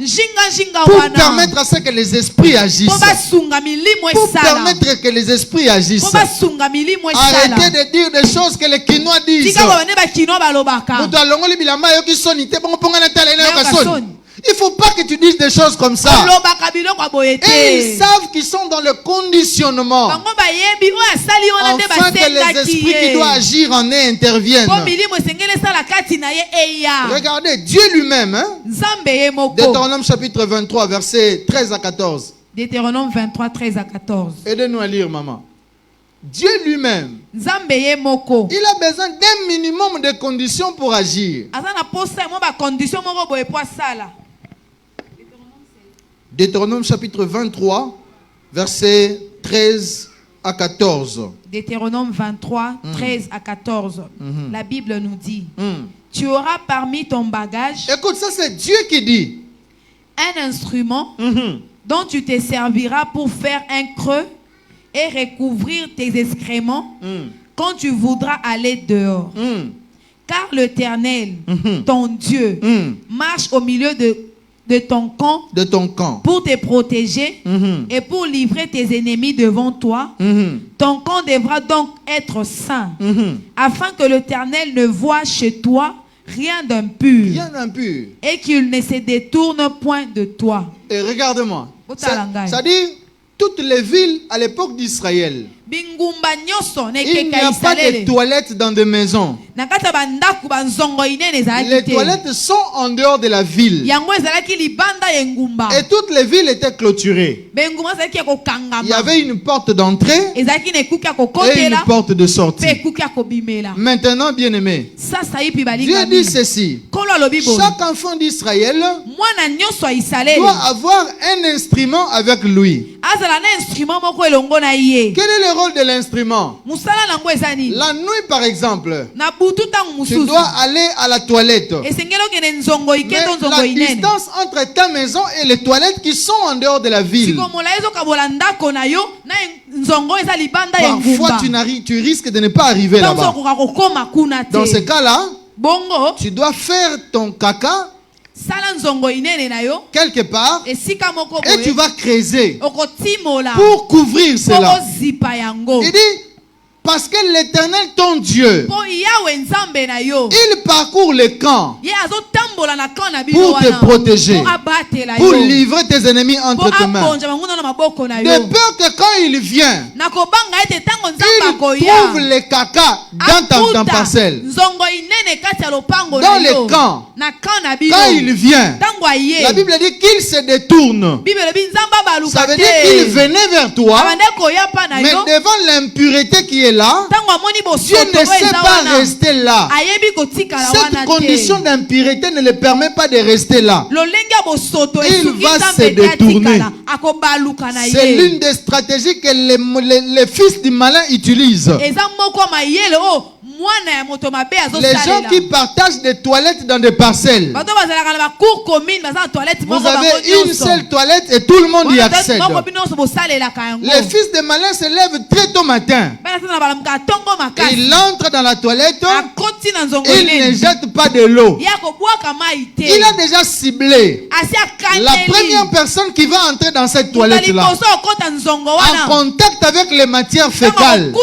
F: pour permettre à ce que les esprits agissent. Pour permettre que les esprits agissent. Arrêtez de dire des choses que les Kinois disent. Il ne faut pas que tu dises des choses comme ça. Et ils savent qu'ils sont dans le conditionnement, afin que les esprits qui doivent agir en eux interviennent. Regardez, Dieu lui-même, Deutéronome chapitre 23, versets 13 à 14.
B: Deutéronome 23, 13 à 14.
F: Aidez-nous à lire, maman. Dieu lui-même, il a besoin d'un minimum de conditions pour agir. Deutéronome chapitre 23, versets 13 à 14.
B: Deutéronome 23, 13 à 14. La Bible nous dit, tu auras parmi ton bagage...
F: Écoute, ça c'est Dieu qui dit.
B: Un instrument dont tu te serviras pour faire un creux et recouvrir tes excréments quand tu voudras aller dehors. Car l'Éternel, ton Dieu, marche au milieu de ton camp, pour te protéger et pour livrer tes ennemis devant toi. Ton camp devra donc être saint, afin que l'Éternel ne voie chez toi rien d'impur et qu'il ne se détourne point de toi.
F: Et regarde-moi, ça dit toutes les villes à l'époque d'Israël. Il n'y a pas de toilettes dans des maisons. Les toilettes sont en dehors de la ville. Et toutes les villes étaient clôturées. Il y avait une porte d'entrée et une porte de sortie. Maintenant, bien aimé, Dieu dit ceci. Chaque enfant d'Israël doit avoir un instrument avec lui. Quel est le rôle de l'instrument? La nuit, par exemple, tu dois aller à la toilette. Mais la distance entre ta maison et les toilettes qui sont en dehors de la ville, parfois tu risques de ne pas arriver là-bas. Dans ce cas-là, tu dois faire ton caca quelque part et tu vas creuser pour couvrir cela. Il dit, parce que l'Éternel, ton Dieu, il parcourt les camps pour te protéger, pour livrer tes ennemis entre tes mains. De peur que quand il vient, il trouve les caca dans ta parcelle, dans les camps. Quand il vient, la Bible dit qu'il se détourne. Ça veut dire qu'il venait vers toi, mais devant l'impureté qui est là, Dieu ne sait pas rester là. Cette condition d'impureté ne le permet pas de rester là. Il va se détourner. C'est l'une des stratégies que les fils du malin utilisent. Les gens qui partagent des toilettes dans des parcelles. Vous avez une seule toilette et tout le monde y accède. Les fils de malin se lèvent très tôt matin. Il entre dans la toilette. Il ne jette pas de l'eau. Il a déjà ciblé la première personne qui va entrer dans cette toilette-là, en contact avec les matières fécales.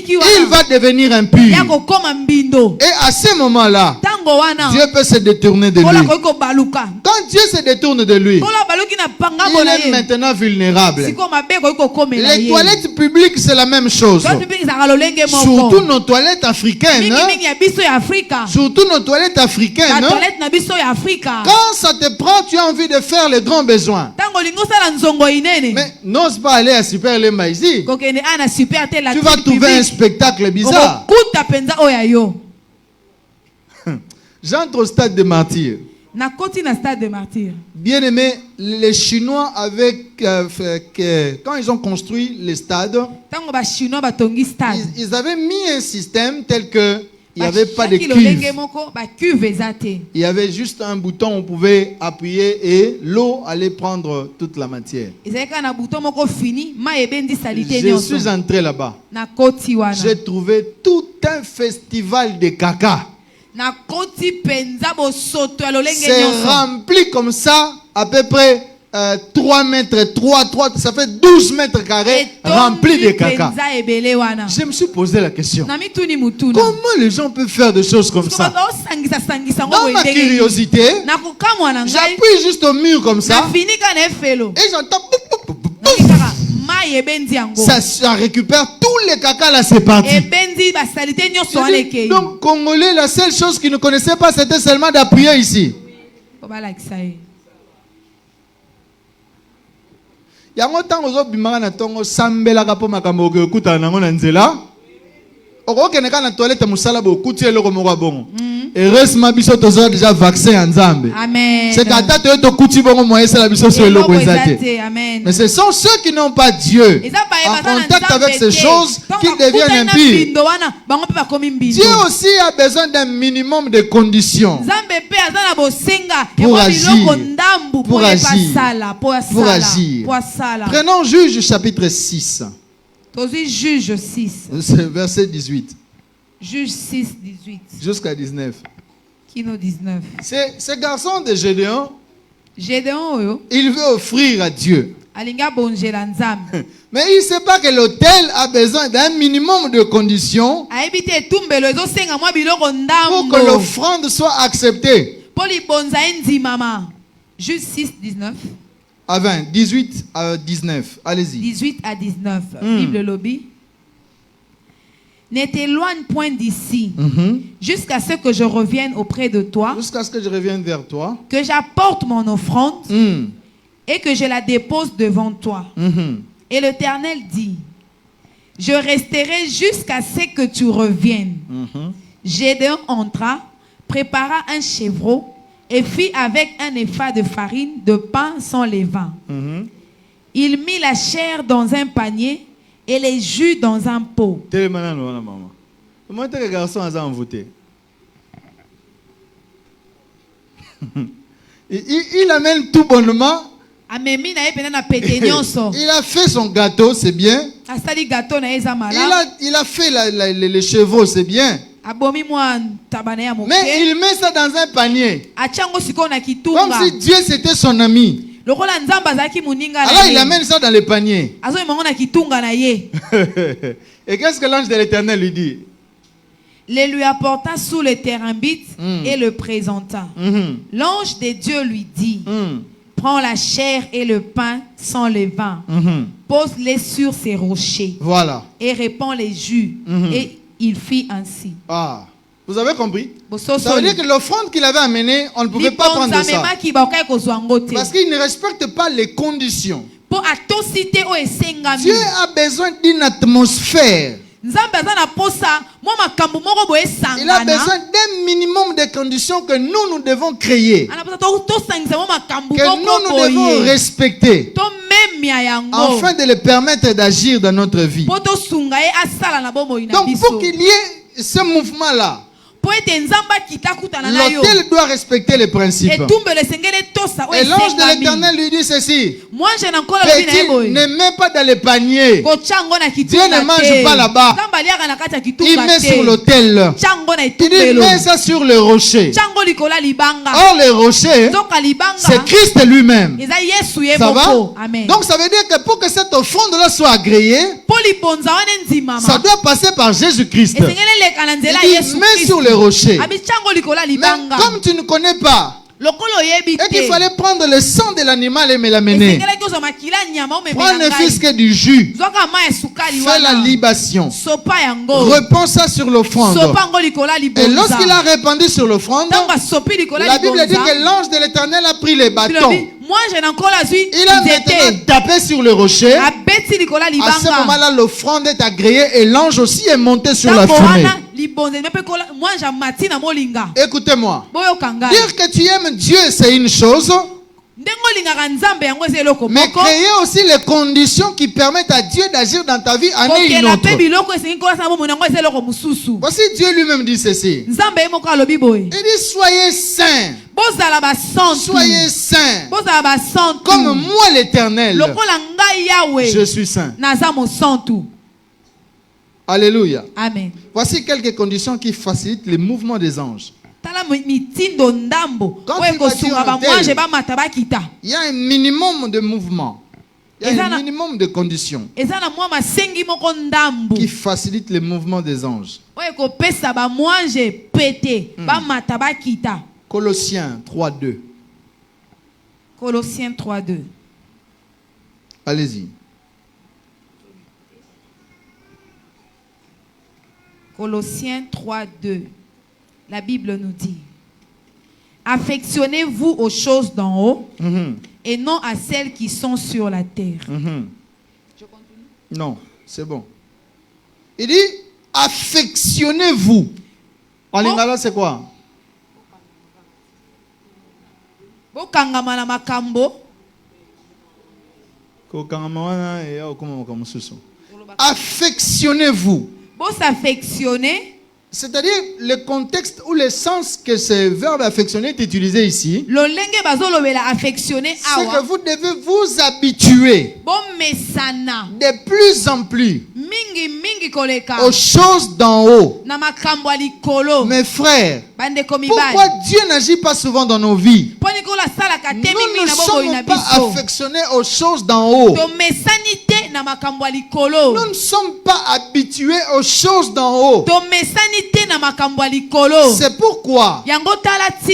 F: Il va devenir impur. Et à ce moment-là, Dieu peut se détourner de lui. Quand Dieu se détourne de lui, il est maintenant vulnérable. Les toilettes publiques, c'est la même chose. Surtout nos toilettes africaines. Surtout nos toilettes africaines. Quand ça te prend, tu as envie de faire les grands besoins. Mais n'ose pas aller à Super Lemba ici. Tu vas trouver un spectacle bizarre. J'entre au stade de martyr. Bien aimé, les Chinois quand ils ont construit les stades, ils avaient mis un système tel que il n'y avait pas de cuve. Il y avait juste un bouton, on pouvait appuyer et l'eau allait prendre toute la matière. Je suis entré là-bas. J'ai trouvé tout un festival de caca. C'est rempli comme ça, à peu près 3 mètres, 3, ça fait 12 mètres carrés remplis de caca. Je me suis posé la question. Comment les gens peuvent faire des choses comme ça? Dans ma curiosité, j'appuie juste au mur comme ça et j'entends. Ça récupère tous les caca là, c'est parti. Donc, Congolais, la seule chose qu'ils ne connaissaient pas, c'était seulement d'appuyer ici. Heureusement, biso toza déjà vaccin en Zambie.
B: Amen.
F: C'est quand tu es kuti bongo moyen c'est la biso sur le
B: Amen.
F: Mais ce sont ceux qui n'ont pas Dieu en contact avec ces choses qui deviennent impies. Dieu aussi a besoin d'un minimum de conditions pour agir. Pour agir. Prenons Juge chapitre 6.
B: Juge 6.
F: Verset 18.
B: Juge 6, 18.
F: Jusqu'à 19.
B: Kino 19.
F: Ce garçon de Gédéon,
B: Gédéon,
F: il veut offrir à Dieu. Mais il ne sait pas que l'autel a besoin d'un minimum de conditions pour que l'offrande soit acceptée.
B: Juge 6, 19.
F: À 20, 18 à 19. Allez-y.
B: 18 à 19. Bible lobby. Ne t'éloigne point d'ici, jusqu'à ce que je revienne auprès de toi.
F: Jusqu'à ce que je revienne vers toi.
B: Que j'apporte mon offrande et que je la dépose devant toi. Et l'Éternel dit, je resterai jusqu'à ce que tu reviennes. Gédéon entra, prépara un chevreau et fit avec un épha de farine de pain sans levain. Il mit la chair dans un panier et les jus dans un pot.
F: Il amène tout bonnement. Il a fait son gâteau, c'est bien. Il a fait les chevaux, c'est bien. Mais il met ça dans un panier. Comme si Dieu c'était son ami. Alors il amène ça dans le panier. Et qu'est-ce que l'ange de l'Éternel lui dit?
B: Le lui apporta sous le térambite et le présenta. L'ange de Dieu lui dit, prends la chair et le pain sans levain, pose-les sur ces rochers,
F: voilà,
B: et répands les jus. Et il fit ainsi.
F: Ah, vous avez compris? Ça veut dire que l'offrande qu'il avait amenée, on ne pouvait pas prendre ça. Parce qu'il ne respecte pas les conditions. Dieu a besoin d'une atmosphère. Il a besoin d'un minimum de conditions que nous devons créer. Que nous devons respecter. Afin de le permettre d'agir dans notre vie. Donc pour qu'il y ait ce mouvement-là, l'autel doit respecter les principes. Et l'ange de l'Éternel lui dit ceci: petit, ne mets pas dans les paniers. Dieu ne mange pas là-bas. Il met sur l'autel. Il dit mets ça sur le rocher. Or le rocher, c'est Christ lui-même. Ça va? Donc ça veut dire que pour que cette offrande-là soit agréée, ça doit passer par Jésus-Christ. Il dit mets sur le rocher. Mais comme tu ne connais pas et qu'il fallait prendre le sang de l'animal et me l'amener, prends ne fût-ce que du jus, fais la libation, répands ça sur l'offrande. Et lorsqu'il a répandu sur l'offrande, la Bible dit que l'ange de l'Éternel a pris les bâtons. Il a maintenant tapé sur le rocher. À ce moment-là, l'offrande est agréée et l'ange aussi est monté sur la fumée. Écoutez-moi. Dire que tu aimes Dieu, c'est une chose. Mais créer aussi les conditions qui permettent à Dieu d'agir dans ta vie en est une autre. Voici Dieu lui-même dit ceci. Il dit soyez saints. Soyez saints. Comme moi l'Éternel, je suis saint. Alléluia.
B: Amen.
F: Voici quelques conditions qui facilitent les mouvements des anges. Quand il y a un minimum de mouvement. Il y a un minimum de conditions qui facilitent les mouvements des anges. Colossiens 3:2.
B: Colossiens 3:2.
F: Allez-y.
B: Colossiens 3:2. La Bible nous dit: affectionnez-vous aux choses d'en haut et non à celles qui sont sur la terre.
F: Je continue? Non, c'est bon. Il dit affectionnez-vous. En lingala, c'est quoi? Affectionnez-vous. C'est-à-dire le contexte ou le sens que ce verbe affectionner est utilisé ici. C'est que vous devez vous habituer de plus en plus aux choses d'en haut. Mes frères, pourquoi Dieu n'agit pas souvent dans nos vies? Nous ne sommes pas affectionnés aux choses d'en haut. Nous ne sommes pas habitués aux choses d'en haut. C'est pourquoi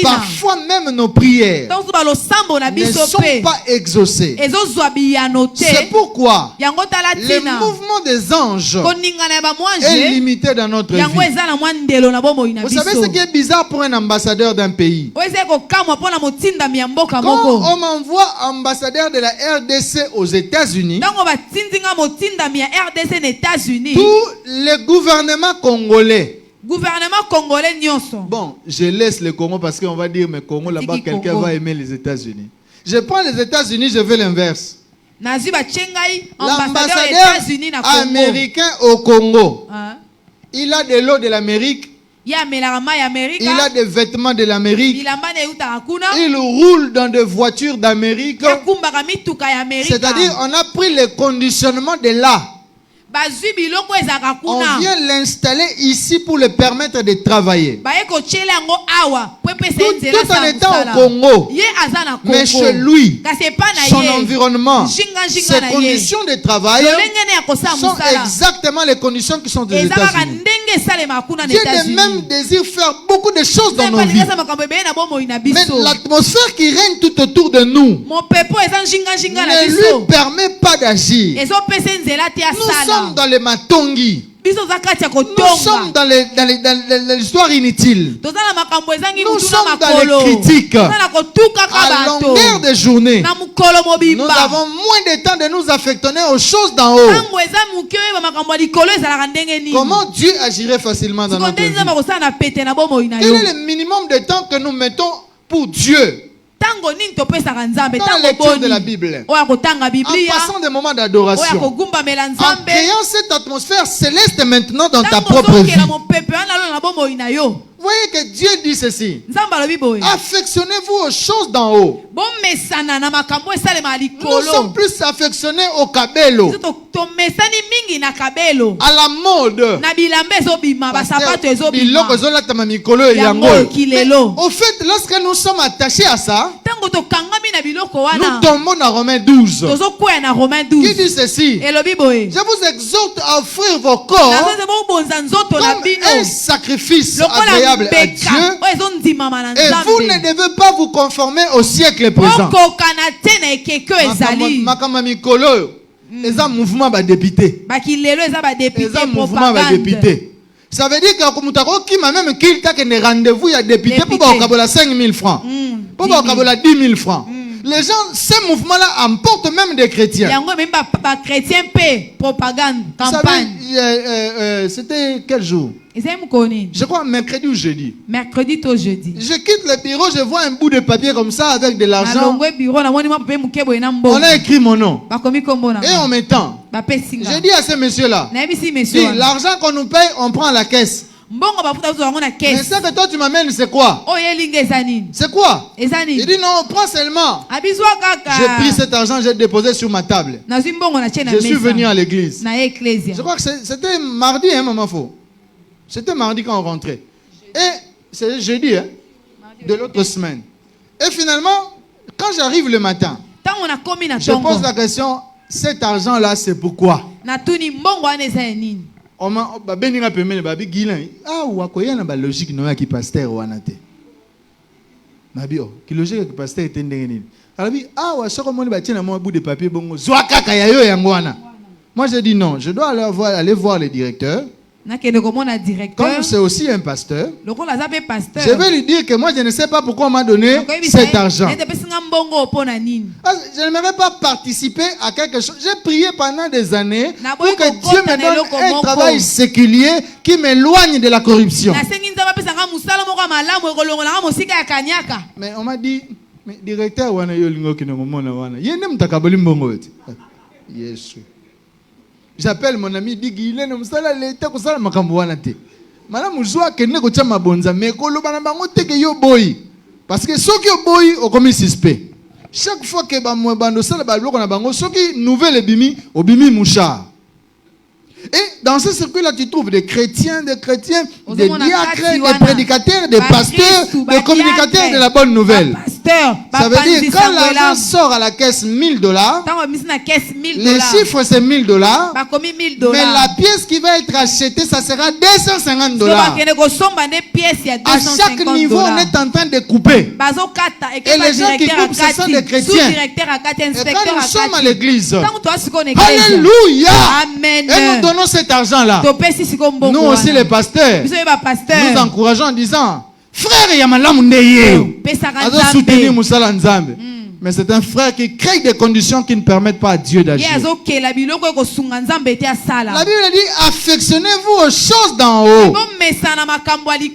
F: parfois même nos prières ne sont pas exaucées. C'est pourquoi le mouvement des anges est limité dans notre vie. Vous savez ce qui est bizarre pour un ambassadeur d'un pays? Quand on m'envoie ambassadeur de la RDC aux États-Unis, tous les gouvernements congolais. Bon, je laisse le Congo parce qu'on va dire, mais Congo là-bas, quelqu'un va aimer les États-Unis. Je prends les États-Unis, je fais l'inverse. L'ambassadeur américain au Congo, il a de l'eau de l'Amérique. Il a des vêtements de l'Amérique. Il roule dans des voitures d'Amérique. C'est-à-dire, on a pris le conditionnement de là. On vient l'installer ici pour le permettre de travailler. Tout en étant au Congo, mais chez lui, son environnement, ses conditions de travail sont exactement les conditions qui sont aux États-Unis. Dieu de même désire faire beaucoup de choses dans nos vies. Mais l'atmosphère qui règne tout autour de nous ne lui permet pas d'agir. Nous sommes dans les matongi. Nous sommes dans l'histoire inutile. Nous sommes dans les critiques. À longueur de journée, nous avons moins de temps de nous affectionner aux choses d'en haut. Comment Dieu agirait facilement dans notre vie? Quel est le minimum de temps que nous mettons pour Dieu? Dans la lecture de la Bible, en passant des moments d'adoration, en créant cette atmosphère céleste maintenant dans ta propre vie. Vous voyez que Dieu dit ceci: affectionnez-vous aux choses d'en haut. Nous sommes plus affectionnés au kabelo, à la mode. Mais au fait, lorsque nous sommes attachés à ça, nous tombons dans Romains 12. Qui dit ceci: je vous exhorte à offrir vos corps comme un sacrifice agréable à Dieu, et vous ne devez pas vous conformer au siècle présent. Les mouvements députés. Ça veut dire que même qu'il y a des rendez-vous, il y a des députés pour 5 000 francs, pour 10 000 francs. Les gens, ces mouvements-là emportent même des chrétiens. C'était quel jour? Je crois mercredi ou jeudi. Je quitte le bureau, je vois un bout de papier comme ça avec de l'argent. On a écrit mon nom. Et on m'étend. J'ai dit à ce monsieur-là, l'argent qu'on nous paye, on prend à la caisse. Mais ça que toi tu m'amènes, c'est quoi? C'est quoi? Il dit non, prends seulement. J'ai pris cet argent, j'ai déposé sur ma table. Je suis venu à l'église. Je crois que c'était mardi, hein, maman faux. C'était mardi quand on rentrait. Et c'est jeudi, hein, de l'autre semaine. Et finalement, quand j'arrive le matin, je pose la question: cet argent-là, c'est pourquoi? On m'a béni la première babi Guilain. Ah, ou akoya na ba logique no ya ki pasteur wanate. Mabio, ki logique ki pasteur était ndengeni. Alabi, ah wa soko moni ba tina mo bout de papier bongo. Zwa kaka ya yo yango wana. Moi j'ai dit non, je dois aller voir le directeur. Comme c'est aussi un pasteur, je vais lui dire que moi je ne sais pas pourquoi on m'a donné cet argent. n'aimerais pas participer à quelque chose. J'ai prié pendant des années pour que Dieu me donne un travail séculier qui m'éloigne de la corruption. Mais on m'a dit, mais directeur, j'appelle mon ami, dit qu'il est Madame Mouzoua qui n'est pas mabonza, mais koloba na bango teke yo boy, parce que ceux qui yo boy au commis suspect. Chaque fois que bando sala ba bloko na bango, ceux qui nouvelle bimi au bimi moucha. Et dans ce circuit-là, tu trouves des chrétiens, des diacres, des prédicateurs, des pasteurs, des communicateurs de la bonne nouvelle. Ça veut dire que quand l'argent sort à la caisse $1000, les chiffres c'est $1000, mais la pièce qui va être achetée, ça sera $250. À chaque niveau, on est en train de couper. Et les gens qui coupent, ce sont des chrétiens. Et quand nous sommes à l'église, alléluia, et nous donnons cet argent-là. Nous aussi les pasteurs, nous encourageons en disant, frère, il y a malam ndeye. Soutenir Moussala Nzambe. Mais c'est un frère qui crée des conditions qui ne permettent pas à Dieu d'agir. La Bible dit, affectionnez-vous aux choses d'en haut.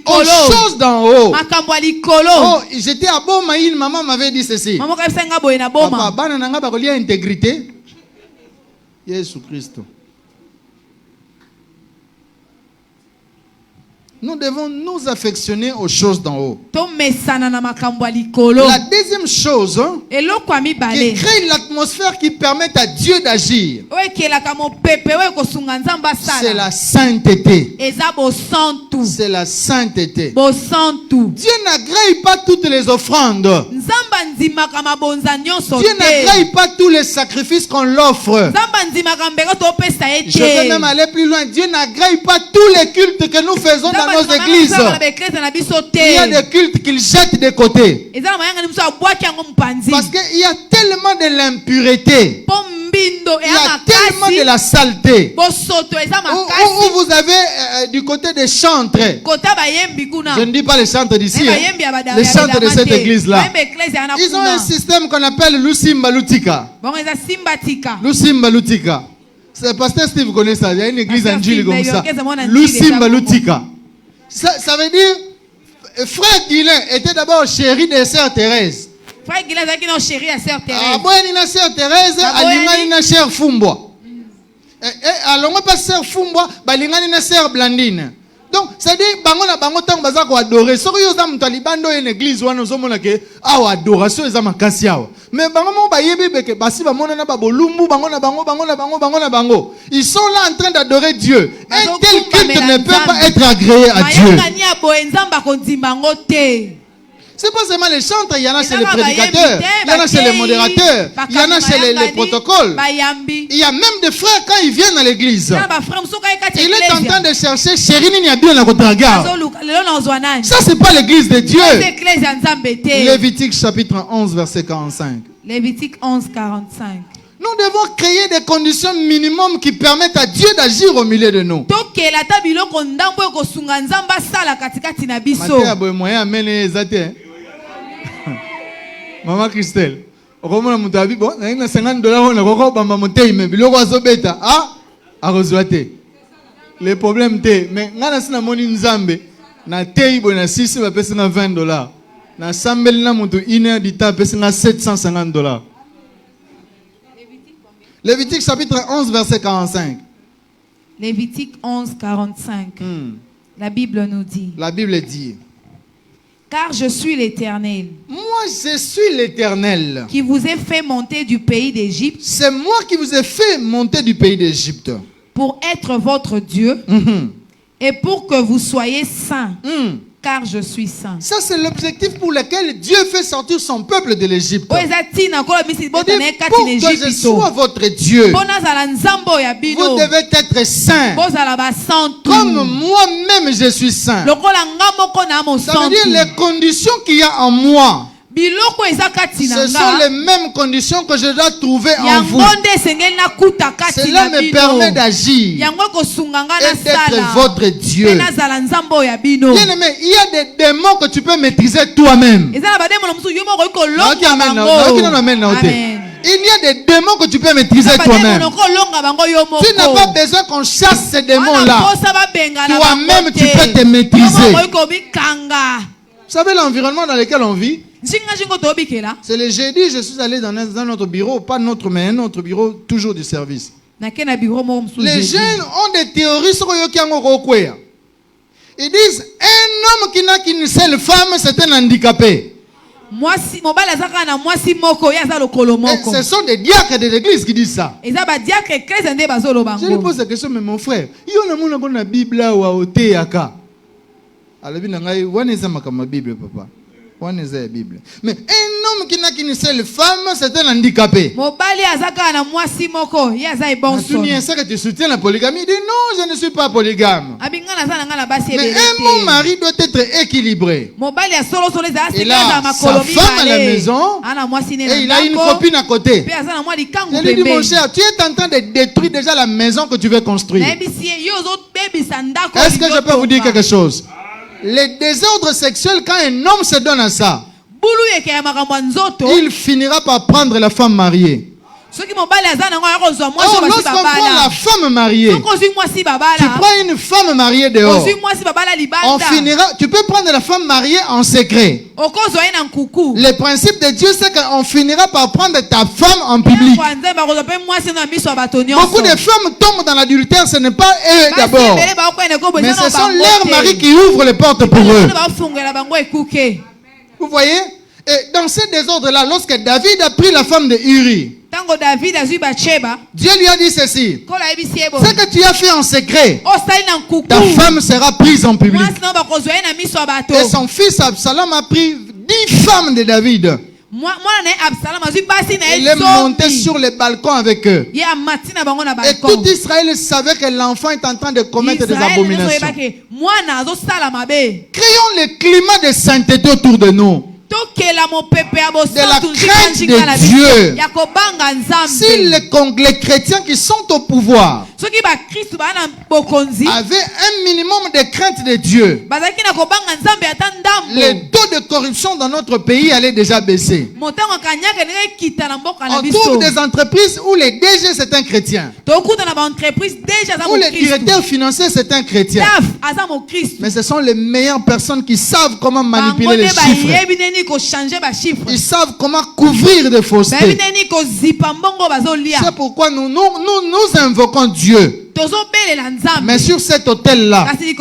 F: Aux choses d'en haut. Oh, j'étais à Boma, une maman m'avait dit ceci. Papa, banana bakolia intégrité. Jésus Christ. Nous devons nous affectionner aux choses d'en haut. La deuxième chose qui crée l'atmosphère qui permet à Dieu d'agir, c'est la sainteté. C'est la sainteté. Dieu n'agrée pas toutes les offrandes. Dieu n'agrée pas tous les sacrifices qu'on l'offre. Je vais même aller plus loin. Dieu n'agrée pas tous les cultes que nous faisons dans nos églises. Il y a des cultes qu'il jette de côté. Parce qu'il y a tellement de l'impureté. Il y a tellement de la saleté. Où vous avez du côté des chantres. Je ne dis pas les chantres d'ici. Les chantres de cette église-là. Ils ont un système qu'on appelle Lusimba Lutika. Lusimba Lutika. C'est pasteur Steve connaît ça. Il y a une église angélique comme ça. Lusimba Lutika. Ça veut dire, frère Guilain était d'abord chéri de sœur Thérèse. Frère Guilain est une chérie à sœur Thérèse. Ah bon, il a sœur Thérèse, il a sœur Fumboa. Alors on passe sœur Fumboa, il a une sœur Blandine. Donc, ça dit, bango tang baza ko adorer. Soko yo zam talibando une église wana ozomona ke awa adoration eza makasi awa. Mais bango mo ba yebi beke basi ba mona na ba bolumbu bango na bango. Ils sont là en train d'adorer Dieu. Un tel culte ne peut pas être agréé à Dieu. C'est pas seulement les chantres, il y en a chez les prédicateurs, il y en a chez les modérateurs, il y en a chez les protocoles. Il y a même des frères quand ils viennent à l'église. Il est en train de chercher, chérie, il y a bien la regard. Ça, c'est pas l'église de Dieu. Lévitique chapitre 11, verset 45.
B: Lévitique 11, 45.
F: Nous devons créer des conditions minimum qui permettent à Dieu d'agir au milieu de nous. Maman Christelle, les problèmes té mais ngana sina moni nzambe na tei bona sisi ba pesa na $20 na sambeli na mutu ina dita pesa na $750. Lévitique chapitre 11 verset 45.
B: Lévitique 11 45. La Bible nous dit.
F: La Bible dit.
B: Car je suis l'Éternel.
F: Moi, je suis l'Éternel.
B: Qui vous ai fait monter du pays d'Égypte.
F: C'est moi qui vous ai fait monter du pays d'Égypte.
B: Pour être votre Dieu. Et pour que vous soyez saints. Car je suis saint.
F: Ça, c'est l'objectif pour lequel Dieu fait sortir son peuple de l'Égypte. Pour que je sois votre Dieu, vous devez être saint. Comme moi-même je suis saint. Ça veut dire les conditions qu'il y a en moi Ce sont les mêmes conditions que je dois trouver en vous. Cela me permet d'agir et d'être votre Dieu. Bien-aimé, il y a des démons que tu peux maîtriser toi-même. Il y a des démons que tu peux maîtriser toi-même. Tu n'as pas besoin qu'on chasse ces démons-là. Toi-même, tu peux te maîtriser. Vous savez l'environnement dans lequel on vit? C'est le jeudi, je suis allé dans notre bureau, pas notre, mais un autre bureau, toujours du service. Les jeunes ont des théories sur Yokiango. Ils disent, un homme qui n'a qu'une seule femme, c'est un handicapé. Et ce sont des diacres de l'église qui disent ça. Je lui pose la question, mais mon frère, il y a une Bible là où alors, Bible, papa. Bible. Mais un homme qui n'a qu'une seule femme, c'est un handicapé. C'est ça que tu soutiens la polygamie. Il dit non, je ne suis pas polygame. Mais mon mari doit être équilibré. Il a sa femme à la maison et il a une copine à côté. Je lui dis, mon cher, tu es en train de détruire déjà la maison que tu veux construire. Est-ce que je peux vous dire quelque chose? Les désordres sexuels, quand un homme se donne à ça, il finira par prendre la femme mariée. Lorsqu'on prend la femme mariée, tu prends une femme mariée dehors, on finira, tu peux prendre la femme mariée en secret. Le principe de Dieu, c'est qu'on finira par prendre ta femme en public. Beaucoup de femmes tombent dans l'adultère, ce n'est pas eux d'abord, mais ce sont leurs maris qui ouvrent les portes pour eux. Vous voyez? Et dans ce désordre-là, lorsque David a pris la femme de Uri, Dieu lui a dit ceci: ce que tu as fait en secret, ta femme sera prise en public. Et son fils Absalom a pris 10 femmes de David. Il est monté sur les balcons avec eux. Et tout Israël savait que l'enfant est en train de commettre des abominations. Créons le climat de sainteté autour de nous, de la crainte de Dieu. Si les chrétiens qui sont au pouvoir avaient un minimum de crainte de Dieu, le taux de corruption dans notre pays allait déjà baisser. On trouve des entreprises où les DG c'est un chrétien, où les directeurs financiers c'est un chrétien, mais ce sont les meilleures personnes qui savent comment manipuler les chiffres. Ils savent comment couvrir des faussetés. C'est pourquoi nous invoquons Dieu. Mais sur cet autel-là, Dieu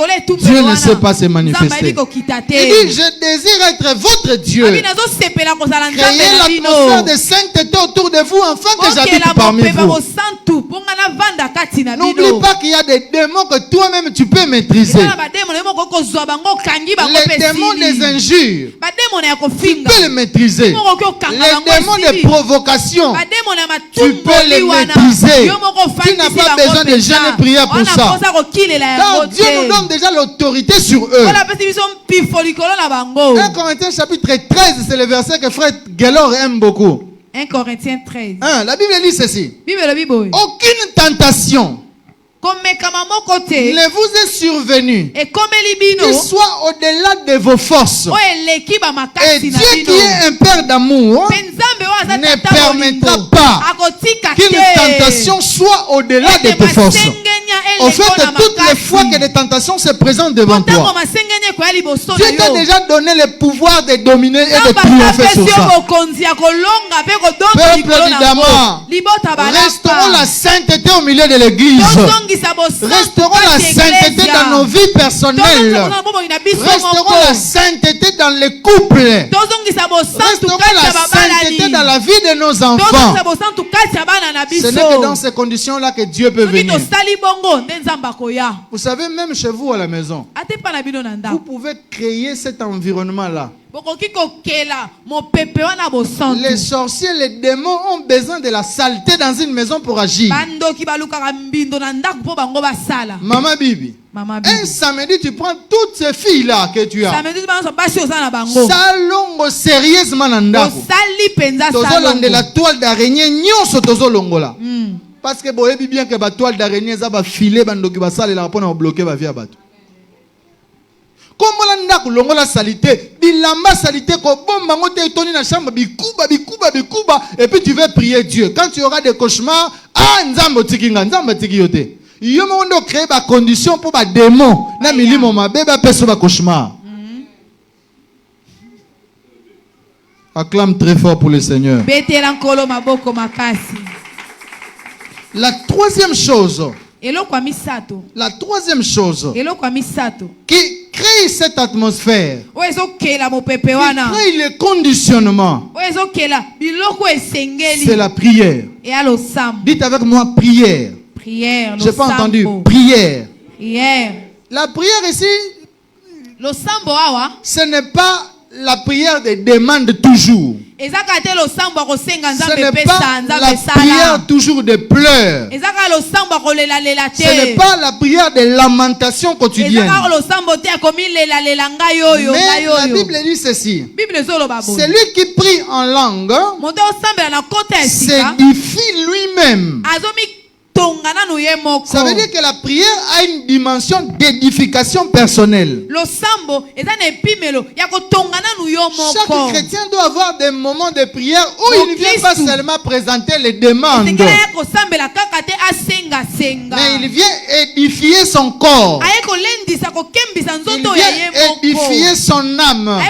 F: ne sait pas se manifester. Il dit, je désire être votre Dieu. Créez l'atmosphère de sainteté autour de vous afin que j'habite parmi vous. N'oublie pas qu'il y a des démons que toi-même tu peux maîtriser. Les démons des injures, tu peux les maîtriser. Les démons de provocation, tu peux les maîtriser. Tu n'as pas besoin de jeûner et prier pour ça. Car Dieu nous donne déjà l'autorité sur eux. 1 Corinthiens chapitre 13, c'est le verset que frère Gelor aime beaucoup.
B: 1 Corinthiens 13.
F: La Bible dit ceci: aucune tentation ne vous est survenu qui soit au-delà de vos forces. Et Dieu qui est un Père d'amour ne permettra pas qu'une tentation soit au-delà de tes forces. En fait, toutes les fois que des tentations se présentent devant toi, Dieu t'a déjà donné le pouvoir de dominer et de triompher sur ça. Peuple évidemment, restaurons la sainteté au milieu de l'église. Restaurons la sainteté dans nos vies personnelles. Restaurons la sainteté dans les couples. Restaurons la sainteté dans la vie de nos enfants. Ce n'est que dans ces conditions-là que Dieu peut venir. Vous savez, même chez vous à la maison, vous pouvez créer cet environnement-là. Les sorciers, les démons ont besoin de la saleté dans une maison pour agir. Maman Bibi. Un samedi, tu prends toutes ces filles-là que tu as. Salongo sérieusement nandako. Tozolande la toile d'araignée nyonso tozolongola. Parce que boye bien que la toile d'araignée ça va filer bandoki ba sale la pona bloquer ba via bato. Comment la ndako longola salité, bilamba salité ko bomba ngote toni na chambre bikuba et puis tu veux prier Dieu. Quand tu auras des cauchemars, nzambo tikinga nzambo tikiyote. Yo mo ndo créer ba condition pour ba démon na milimo mabe ba peso ba cauchemar. Acclame très fort pour le Seigneur. La troisième chose qui crée cette atmosphère, qui crée le conditionnement, c'est la prière. Dites avec moi prière. J'ai pas entendu prière. La prière ici, ce n'est pas la prière de demande toujours. Ce n'est pas la prière toujours de pleurs. Ce n'est pas la prière de lamentation quotidienne. Mais la Bible dit ceci. Celui qui prie en langue s'édifie lui-même. Ça veut dire que la prière a une dimension d'édification personnelle. Chaque chrétien doit avoir des moments de prière où il ne vient pas seulement présenter les demandes, mais il vient édifier son corps. Il vient édifier son âme.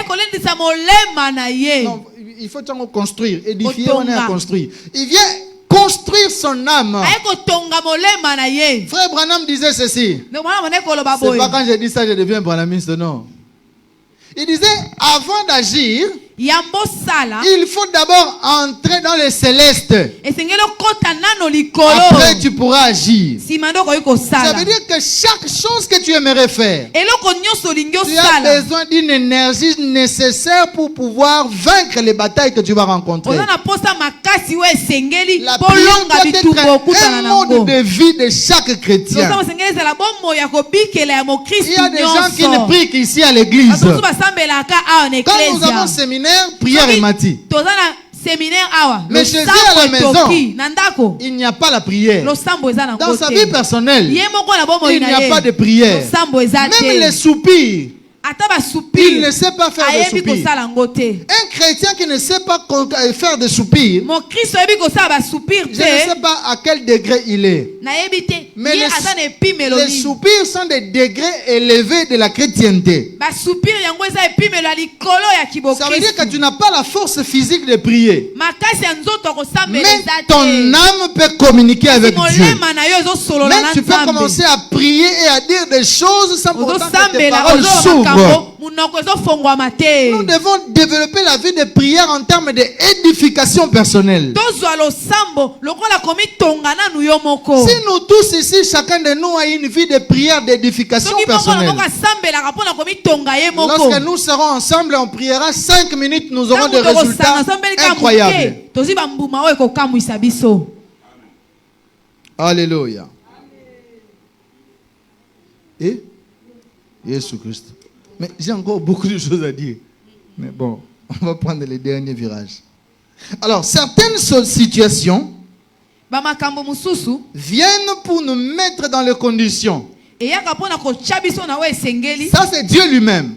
F: Non, il faut construire. Édifier, on est à construire. Il vient construire son âme. Frère Branham disait ceci. C'est pas quand je dis ça je deviens branhamiste, non. Il disait avant d'agir, il faut d'abord entrer dans les célestes. Après tu pourras agir. Ça veut dire que chaque chose que tu aimerais faire, tu as besoin d'une énergie nécessaire pour pouvoir vaincre les batailles que tu vas rencontrer. La prière doit être un mode de vie de chaque chrétien. Il y a des gens qui ne prient qu'ici à l'église. Quand nous avons séminaire, prière et mati. Mais chez eux à la maison, il n'y a pas la prière. Dans sa vie personnelle, il n'y a pas de prière. Même les soupirs, il ne sait pas faire de soupirs. Un chrétien qui ne sait pas faire de soupirs, je ne sais pas à quel degré il est. Mais les soupirs sont des degrés élevés de la chrétienté. Ça veut dire que tu n'as pas la force physique de prier, mais ton âme peut communiquer avec Dieu. Mais tu peux commencer à prier et à dire des choses sans pourtant que tes paroles s'ouvrent. Nous devons développer la vie de prière en termes d'édification personnelle. Si nous tous ici, chacun de nous a une vie de prière d'édification personnelle, lorsque nous serons ensemble, on priera 5 minutes, nous aurons des résultats incroyables. Alléluia. Et Jésus-Christ. Mais j'ai encore beaucoup de choses à dire. Mais bon, on va prendre les derniers virages. Alors, certaines situations viennent pour nous mettre dans les conditions. Ça, c'est Dieu lui-même.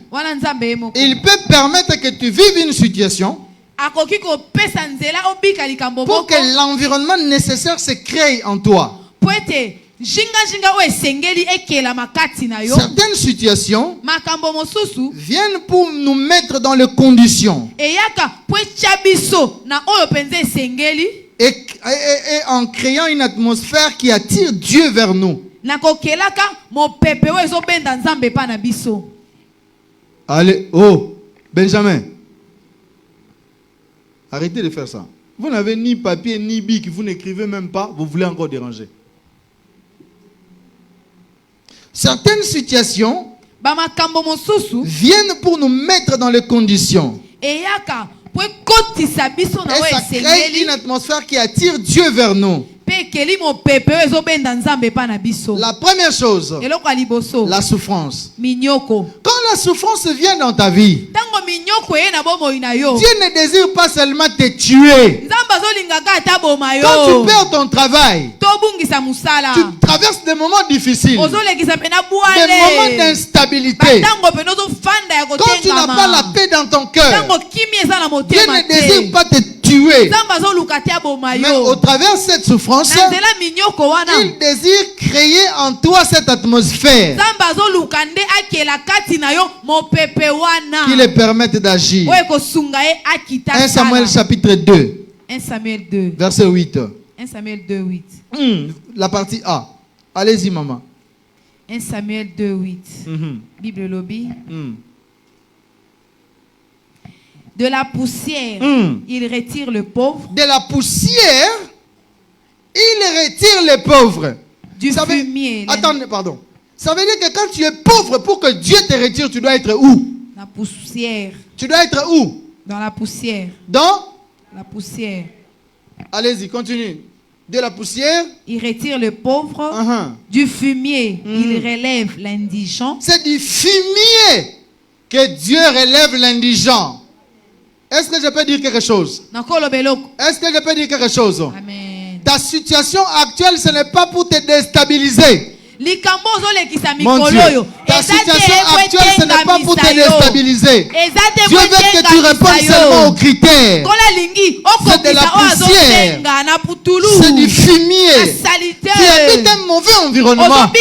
F: Il peut permettre que tu vives une situation pour que l'environnement nécessaire se crée en toi. Certaines situations viennent pour nous mettre dans les conditions et en créant une atmosphère qui attire Dieu vers nous. Allez, oh, Benjamin, arrêtez de faire ça. Vous n'avez ni papier ni bic, vous n'écrivez même pas, vous voulez encore déranger. Certaines situations viennent pour nous mettre dans les conditions. Et ça crée une atmosphère qui attire Dieu vers nous. La première chose, la souffrance. Quand la souffrance vient dans ta vie, Dieu ne désire pas seulement te tuer. Quand tu perds ton travail, tu traverses des moments difficiles, des moments d'instabilité. Quand tu n'as pas la paix dans ton cœur, Dieu ne désire pas te tuer. Mais au travers de cette souffrance, il désire créer en toi cette atmosphère qui les permette d'agir. 1 Samuel chapitre 2,
B: 1 Samuel 2,
F: verset 8.
B: 1 Samuel 2, 8.
F: La partie A. Allez-y, maman.
B: 1 Samuel 2, 8. Bible lobby. De la poussière, il retire le pauvre.
F: De la poussière, il retire les pauvres.
B: Du fumier.
F: Attendez, pardon. Ça veut dire que quand tu es pauvre, pour que Dieu te retire, tu dois être où?
B: La poussière.
F: Tu dois être où?
B: Dans la poussière.
F: Dans
B: la poussière.
F: Allez-y, continue. De la poussière,
B: il retire le pauvre. Du fumier, il relève l'indigent.
F: C'est du fumier que Dieu relève l'indigent. Est-ce que je peux dire quelque chose? Est-ce que je peux dire quelque chose?
B: Amen.
F: Ta situation actuelle, ce n'est pas pour te déstabiliser. Mon Dieu, ta situation actuelle, ce n'est pas pour te déstabiliser. Dieu veut que tu répondes seulement aux critères. C'est de la poussière. C'est du fumier. Tu habites un mauvais environnement.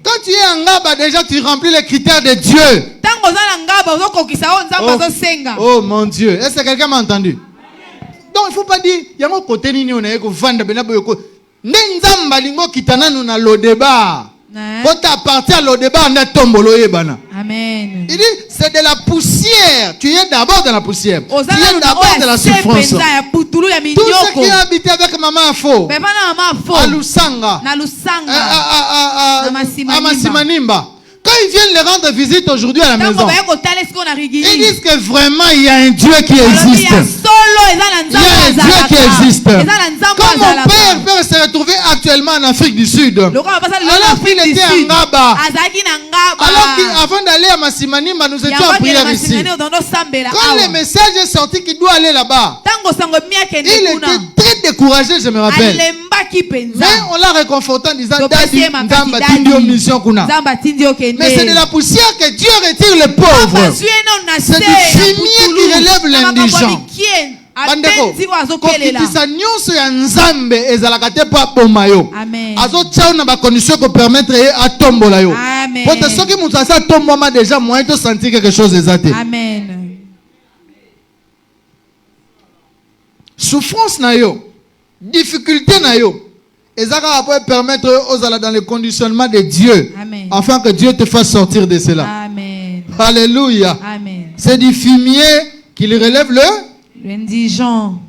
F: Quand tu es en Ngaba, déjà tu remplis les critères de Dieu. Oh mon Dieu, est-ce que quelqu'un m'a entendu? Donc il ne faut pas dire, il y a un côté ni on est vendre Nenzamba lingo kitana na lodeba. Quand tu appartiens à lodeba, on est tombolo yebana.
B: Amen.
F: Il dit, c'est de la poussière. Tu es d'abord dans la poussière. Tu es d'abord de la souffrance. Tout ce qui a habité avec maman Afo, à Lusanga, à Masimanimba, quand ils viennent les rendre visite aujourd'hui à la maison, ils disent que vraiment il y a un Dieu qui existe. Il y a un Dieu qui existe. Quand mon père peut se retrouver actuellement en Afrique du Sud, alors qu'il était en Ngaba, alors qu'avant d'aller à Masimanimba, nous étions en prière ici. Quand le message est sorti qu'il doit aller là-bas, il était très découragé, je me rappelle. Mais on l'a réconforté en disant mais c'est de la poussière que Dieu retire les pauvres. C'est du fumier qui relève l'indigent. Bandeko, kokitisa nyonso ya nzambe ezalaka te po aboma yo. Azotia na ba condition ko permettre atombola yo. Pote soki mutu asa tomboma déjà moyen to sentir quelque chose ezate.
B: Amen.
F: Souffrance na yo, difficulté na yo, ezaka peut permettre aux ala dans le conditionnement de Dieu.
B: Amen.
F: Afin que Dieu te fasse sortir de cela.
B: Amen.
F: Alléluia.
B: Amen.
F: C'est du fumier qui relève
B: l'indigent.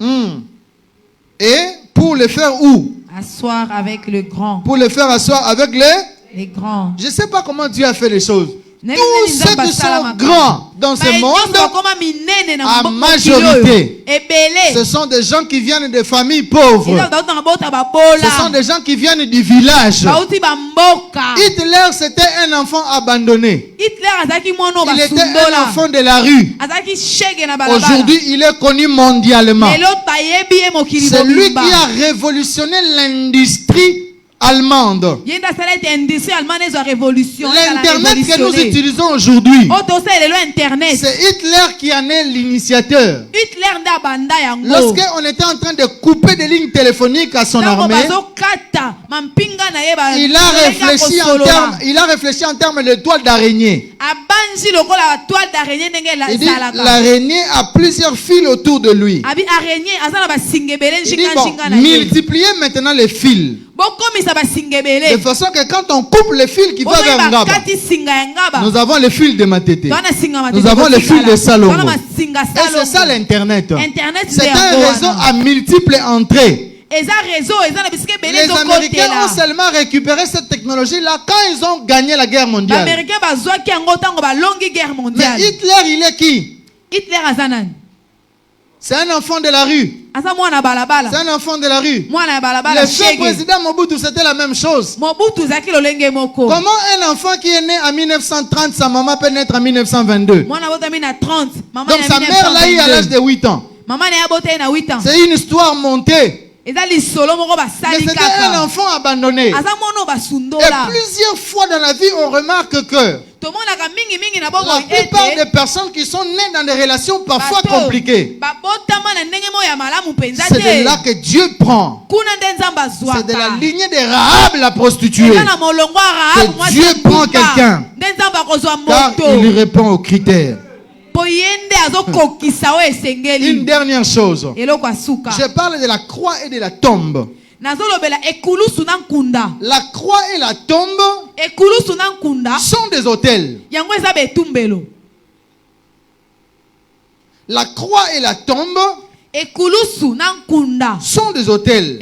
F: Et pour le faire où?
B: Asseoir avec le grand.
F: Pour le faire asseoir avec
B: les grands.
F: Je ne sais pas comment Dieu a fait les choses. Tous ceux qui sont grands dans ce monde, en majorité, ce sont des gens qui viennent de familles pauvres. Ce sont des gens qui viennent du village. Hitler, c'était un enfant abandonné. Il était un enfant de la rue. Aujourd'hui, il est connu mondialement. C'est lui qui a révolutionné l'industrie allemande. L'internet que nous utilisons aujourd'hui, c'est Hitler qui en est l'initiateur. Lorsqu'on était en train de couper des lignes téléphoniques à son armée, il a réfléchi en termes de toile d'araignée. Il dit, l'araignée a plusieurs fils autour de lui. Il dit, bon, multipliez maintenant les fils. De façon que quand on coupe le fil qui va vers Ngaba, nous avons le fil de Matete, nous avons le fil de Salomon. Et c'est ça l'Internet. C'est un réseau à multiples entrées. Les Américains ont seulement récupéré cette technologie-là quand ils ont gagné la guerre mondiale. Mais Hitler, il est qui?
B: Hitler Azanan.
F: C'est un enfant de la rue. C'est un enfant de la rue. Le chef président Mobutu, c'était la même chose. Comment un enfant qui est né en 1930, sa maman peut naître en 1922? Donc sa mère l'a eu à l'âge de 8 ans. C'est une histoire montée. Mais c'était un enfant abandonné. Et plusieurs fois dans la vie, on remarque que la plupart des personnes qui sont nées dans des relations parfois compliquées, c'est de là que Dieu prend. C'est de la lignée de Rahab, la prostituée, que Dieu prend quelqu'un, car il lui répond aux critères. Une dernière chose. Je parle de la croix et de la tombe. La croix et la tombe sont des autels. La croix et la tombe sont des autels.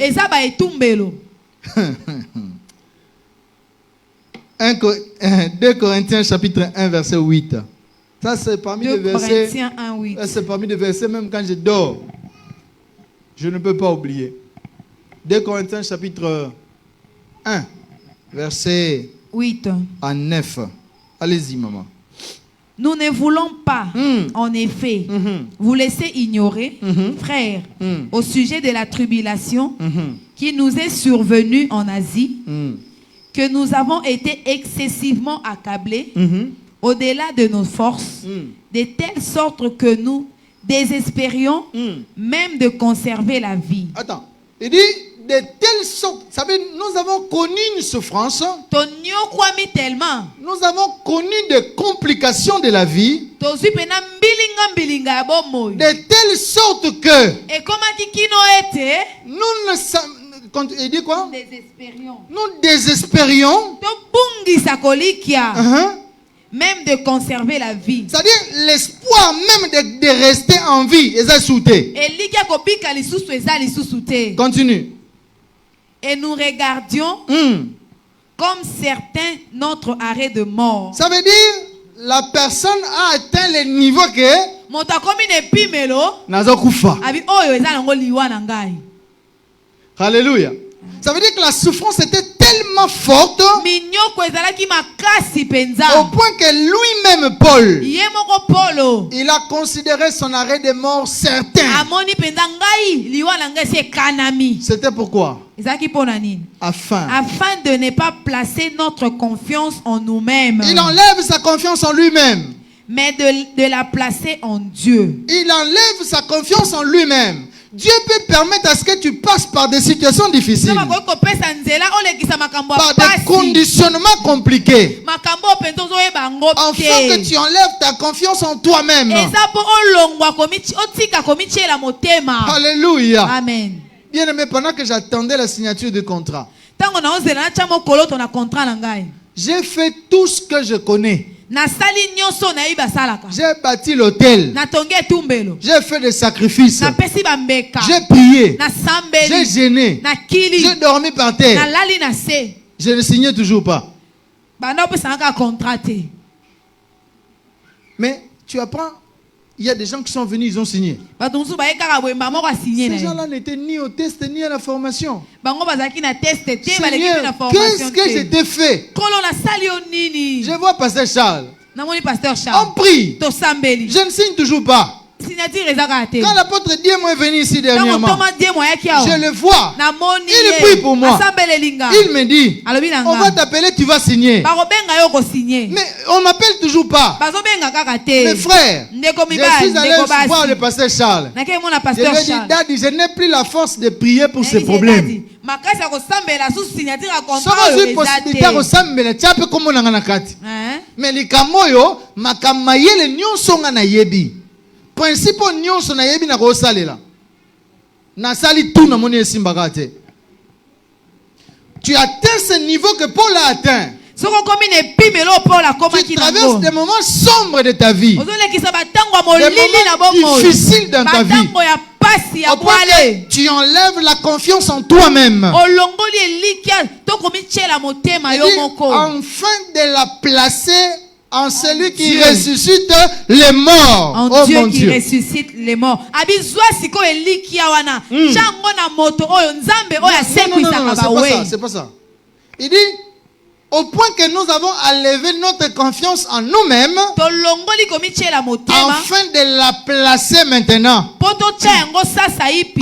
F: 2 Corinthiens chapitre 1 verset 8. Ça c'est parmi les versets. C'est parmi les versets même quand je dors. Je ne peux pas oublier. 2 Corinthiens chapitre 1 verset 8 à 9. Allez-y maman.
B: Nous ne voulons pas, en effet, vous laisser ignorer, frères, au sujet de la tribulation qui nous est survenue en Asie, que nous avons été excessivement accablés au-delà de nos forces, de telle sorte que nous désespérions même de conserver la vie.
F: Attends, il dit de telle sorte, vous savez, nous avons connu une souffrance, nous avons connu des complications de la vie, de telle sorte que nous ne savons. Il dit quoi? Nous désespérions
B: même de conserver la vie.
F: C'est-à-dire l'espoir même de rester en vie. Continue.
B: Et nous regardions comme certains notre arrêt de mort.
F: Ça veut dire la personne a atteint le niveau que Alléluia. Ça veut dire que la souffrance était tellement forte au point que lui-même, Paul, il a considéré son arrêt de mort certain. C'était pourquoi?
B: Afin de ne pas placer notre confiance en nous-mêmes.
F: Il enlève sa confiance en lui-même.
B: Mais de la placer en Dieu.
F: Il enlève sa confiance en lui-même. Dieu peut permettre à ce que tu passes par des situations difficiles, par des conditionnements compliqués, afin que tu enlèves ta confiance en toi-même. Alléluia.
B: Amen.
F: Bien aimé, pendant que j'attendais la signature du contrat, j'ai fait tout ce que je connais. J'ai bâti l'hôtel. J'ai fait des sacrifices. J'ai prié. J'ai gêné. J'ai dormi par terre. Je ne signais toujours pas. Mais tu apprends, il y a des gens qui sont venus, ils ont signé. Ces gens-là n'étaient ni au test ni à la formation. Seigneur, qu'est-ce que je t'ai fait? Je vois Pasteur Charles. On prie. Je ne signe toujours pas. Quand l'apôtre Dieu est venu ici dernièrement, je le vois. Il prie pour moi. Il me dit, on va t'appeler, tu vas signer. Mais on ne m'appelle toujours pas. Mes frères, je suis allé voir le pasteur Charles. Je lui ai dit, Daddy, je n'ai plus la force de prier pour ces problèmes. Mais les kamoyo, makamaye le nyonso nga na yebi. Principe nyonso na yebi na kosalela. Na sali tout na moni esimbaka te. Tu atteins ce niveau que Paul a atteint. Tu traverses des moments sombres de ta vie, des moments difficiles dans ta vie. Au point que tu enlèves la confiance en toi-même. Afin de la placer en celui qui ressuscite les morts.
B: En Dieu qui ressuscite les morts. Non,
F: c'est pas ça. Il dit, au point que nous avons enlevé notre confiance en nous-mêmes, afin de la placer maintenant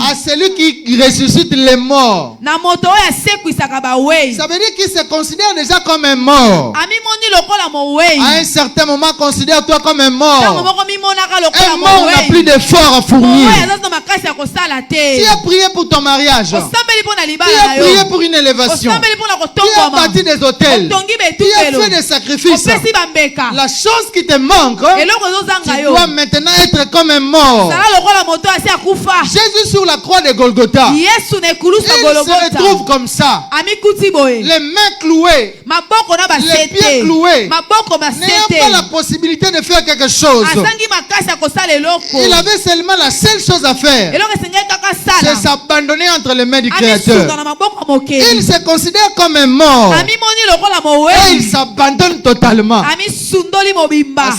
F: à celui qui ressuscite les morts. Ça veut dire qu'il se considère déjà comme un mort. À un certain moment, considère-toi comme un mort. Un mort n'a plus d'effort à fournir. Tu as prié pour ton mariage. Tu as prié pour une élévation. Tu as bâti des hôtels. Tu as fait des sacrifices. La chose qui te manque, tu dois maintenant être comme un mort. Jésus sur la croix de Golgotha, il se retrouve comme ça. Les mains clouées, les pieds cloués, n'ayant pas la possibilité de faire quelque chose. Il avait seulement la seule chose à faire, c'est s'abandonner entre les mains du Créateur. Il se considère comme un mort. Et il s'abandonne totalement. À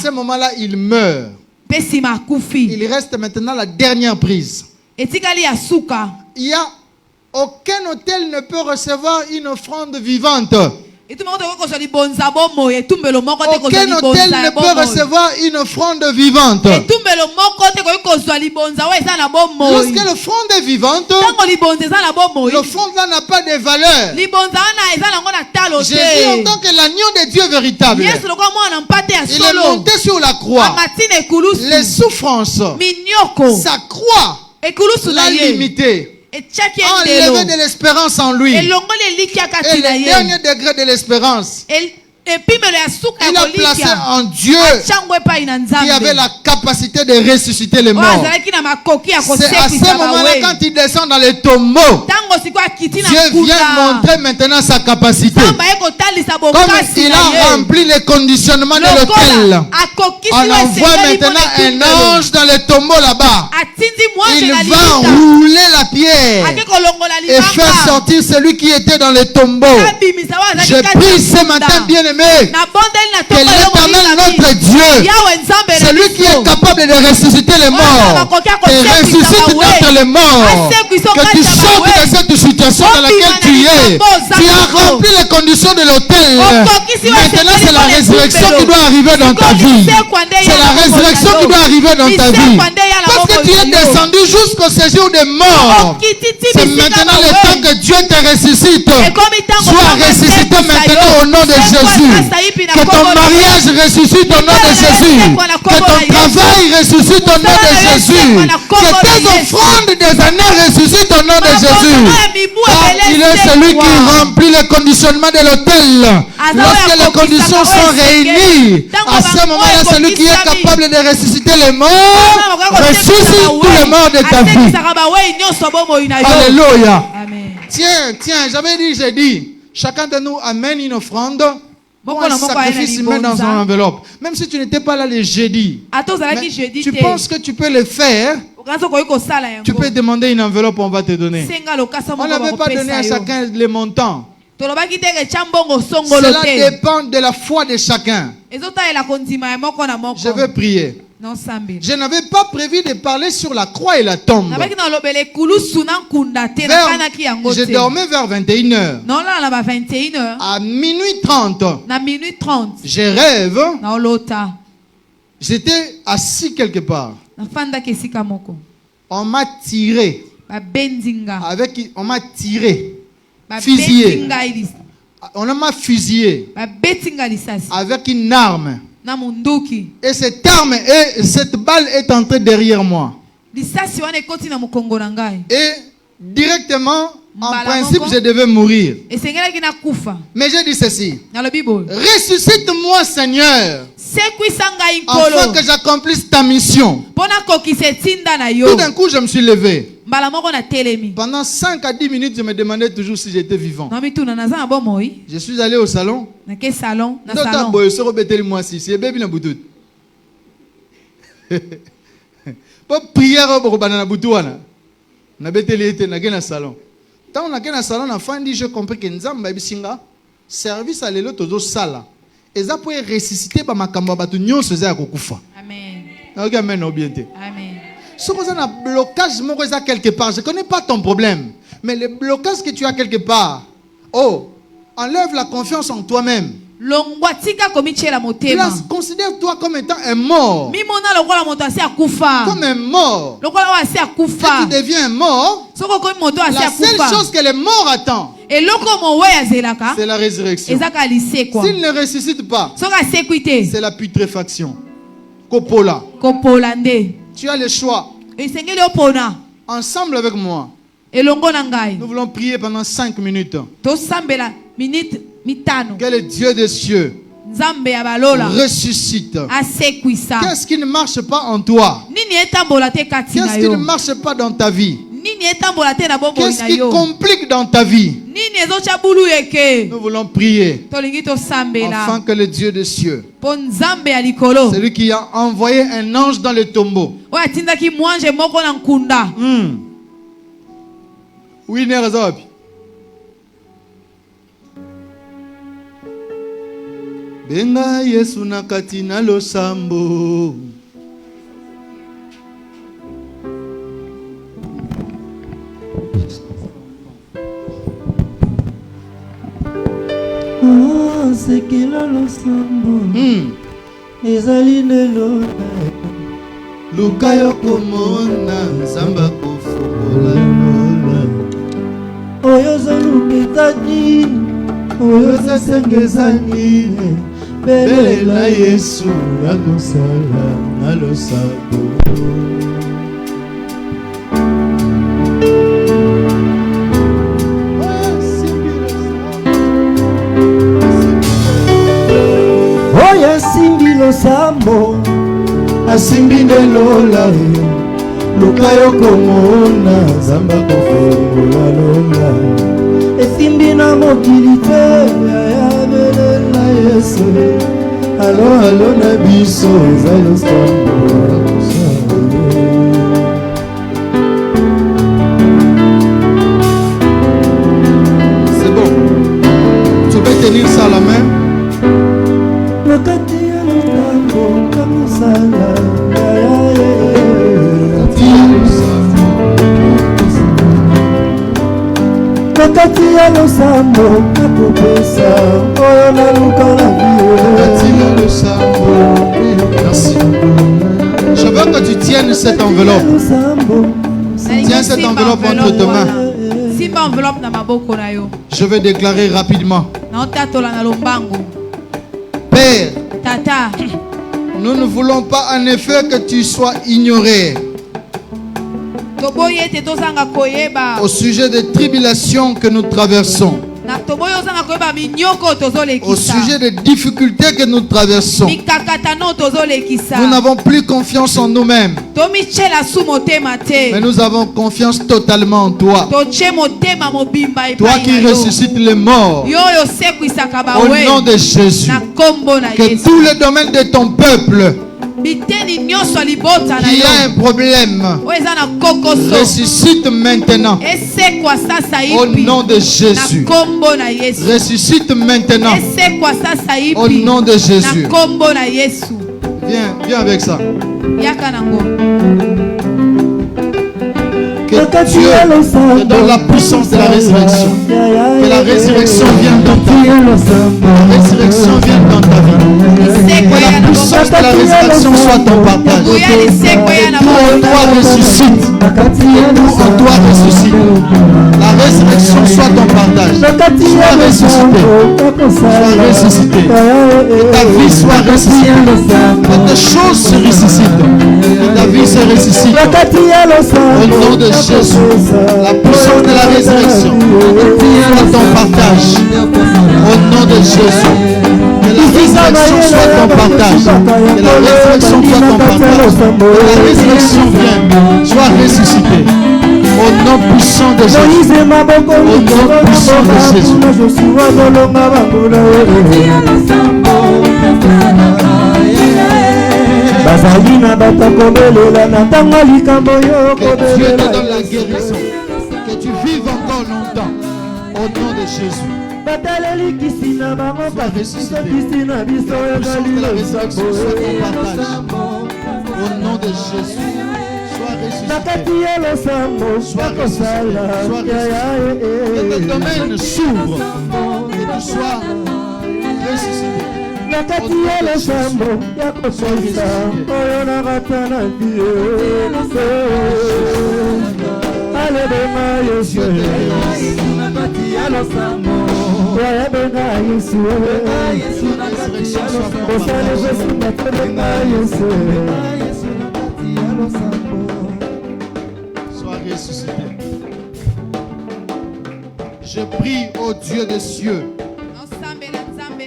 F: ce moment-là, il meurt. Il reste maintenant la dernière prise. Il y a aucun hôtel ne peut recevoir une offrande vivante. Aucun hôtel ne peut recevoir une offrande vivante. Lorsque l'offrande est vivante, l'offrande n'a pas de valeur. Jésus, en tant que l'agneau de Dieu véritable, il est monté sur la croix. Les souffrances, sa croix l'a limité. Enlever de l'espérance en lui. Et le dernier degré de l'espérance, il a placé en Dieu qui avait la capacité de ressusciter les morts. C'est à ce moment-là, quand il descend dans les tombeaux, Dieu vient montrer maintenant sa capacité. Comme il a rempli les conditionnements de l'autel, on envoie maintenant un ange dans les tombeaux là-bas. Il va rouler la pierre et faire sortir celui qui était dans les tombeaux. Je prie ce matin, bien-aimé, que l'Éternel, notre Dieu, celui qui est capable de ressusciter les morts, te ressuscite d'entre les morts, que tu sortes de cette situation dans laquelle tu es. Tu as rempli les conditions de l'autel. Maintenant, c'est la résurrection qui doit arriver dans ta vie. C'est la résurrection qui doit arriver dans ta vie. Parce que tu es descendu jusqu'au séjour des morts. C'est maintenant le temps que Dieu te ressuscite. Sois ressuscité maintenant au nom de Jésus. Que ton mariage ressuscite au nom de Jésus. Que ton travail ressuscite au nom de Jésus. Que tes offrandes des années ressuscitent au nom de Jésus. Car il est celui qui remplit le conditionnement de l'autel. Lorsque les conditions sont réunies, à ce moment-là, celui qui est capable de ressusciter les morts ressuscite tous les morts de ta vie. Alléluia. Tiens, j'ai dit, chacun de nous amène une offrande. Un sacrifice met dans une enveloppe. Même si tu n'étais pas là le jeudi, tu penses que tu peux le faire. Tu peux demander une enveloppe, on va te donner. On n'avait pas donné à chacun les montants. Cela dépend de la foi de chacun. Je vais prier. Je n'avais pas prévu de parler sur la croix et la tombe. Je dormais vers 21h. À minuit 30, je rêve. J'étais assis quelque part. On m'a tiré. On m'a tiré. Fusillé. On m'a fusillé avec une arme. Et cette arme et cette balle est entrée derrière moi. Et directement, en principe, je devais mourir. Mais j'ai dit ceci: ressuscite-moi, Seigneur, afin que j'accomplisse ta mission. Tout d'un coup, je me suis levé. Pendant 5 à 10 minutes, je me demandais toujours si j'étais vivant. Je suis allé au salon. Prière. Nabeteli na gena salon. Tant on a gena salon na fandi je compris que nzamba bisinga service à lelo tozo sala. Eza pour ressusciter ba makambo batu nyonso za kokufa.
B: Amen.
F: OK, amen obiente.
B: Amen.
F: Si vous avez un blocage quelque part, je ne connais pas ton problème, mais le blocage que tu as quelque part, enlève la confiance en toi-même. Considère-toi comme étant un mort. Comme un mort. Quand tu deviens un mort, la seule chose que le mort attend, c'est la résurrection. S'il ne ressuscite pas, c'est la putréfaction. Coppola. Tu as le choix. Ensemble avec moi. Nous voulons prier pendant 5 minutes. Que le Dieu des cieux ressuscite. Qu'est-ce qui ne marche pas en toi? Qu'est-ce qui ne marche pas dans ta vie? Qu'est-ce qui complique dans ta vie? Nous voulons prier afin que le Dieu des cieux, celui qui a envoyé un ange dans le tombeau, oui, Nerezobi. Benga Yesu nakati na losambo.
A: C'est qu'il a losambo. Ezali lelo. Luka yokomona nzamba kofukola lola. Oyo zalukitani, oyo zasengezani. Belela Yesu akosala na losambo. Oyo asimbi losambo, asimbi nelola. Luka yokomona nzamba kofungola lola. Esimbi na mokili te ya belela Yesu. Alo na biso eza losambo.
F: C'est bon. Tu peux tenir ça à la main.
A: Lokati ya losambo kamusala. Lokati ya losambo kakopesa oyo naluka na bio. Lokati ya losambo.
F: Merci. Je veux que tu tiennes cette enveloppe. Tiens cette enveloppe entre tes mains. Je vais déclarer rapidement. Père,
B: Tata,
F: nous ne voulons pas en effet que tu sois ignoré au sujet des tribulations que nous traversons, au sujet des difficultés que nous traversons. Nous n'avons plus confiance en nous-mêmes, mais nous avons confiance totalement en toi. Toi qui ressuscites les morts, au nom de Jésus, que tous les domaines de ton peuple qui a un problème ressuscite maintenant au nom de Jésus. Ressuscite maintenant au nom de Jésus. Viens avec ça. Que Dieu te donne la puissance de la résurrection. Que la résurrection vienne dans ta vie. La résurrection vienne dans ta vie. Que la puissance de la résurrection soit ton partage. Tout en toi ressuscite. Tout en toi ressuscite. La résurrection soit ton partage. Sois ressuscité. Sois ressuscité. Que ta vie soit ressuscitée. Que tes choses se ressuscitent. Que ta vie se ressuscite. Au nom de Jésus, la puissance de la résurrection soit ton partage. Au nom de Jésus, que la résurrection soit ton partage. Que la résurrection soit ton partage. Que la résurrection vienne, soit ressuscité. Au nom puissant de Jésus. Au nom puissant de Jésus. Que Dieu te donne la guérison. longtemps. Au nom de Jésus.
A: Bataleli kisina bango
F: ressuscité.
A: kisina biso
F: De la résurrection soit ton partage. Au nom de Jésus. Sois
A: nakati
F: ressuscité.
A: ya losambo nakosala
F: Sois ressuscité. Que ton domaine s'ouvre et tu sois ressuscité.
A: nakati ya losambo ya kosalisa oyo nakata na vie alebenga yesu nakati ya losambo oyabenga yesu nakati ya losambo osale jesu natebenga yesu nakati ya losambo.
F: Sois ressuscité. Je prie au Dieu des cieux,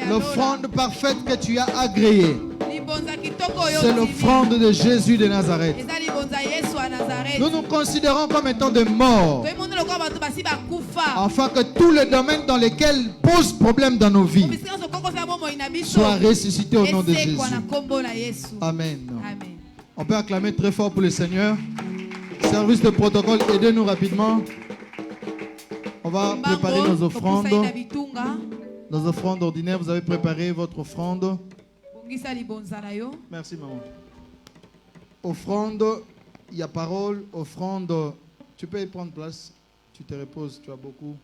F: l'offrande parfaite que tu as agréée, c'est l'offrande de Jésus de Nazareth. Nous nous considérons comme étant des morts, afin que tous les domaines dans lesquels posent problème dans nos vies soient ressuscités au nom de Jésus. Amen. On peut acclamer très fort pour le Seigneur. Service de protocole, aidez-nous rapidement. On va préparer nos offrandes. Nos offrandes ordinaires, vous avez préparé votre offrande. Merci maman. Offrande, il y a parole, offrande. Tu peux y prendre place. Tu te reposes, tu as beaucoup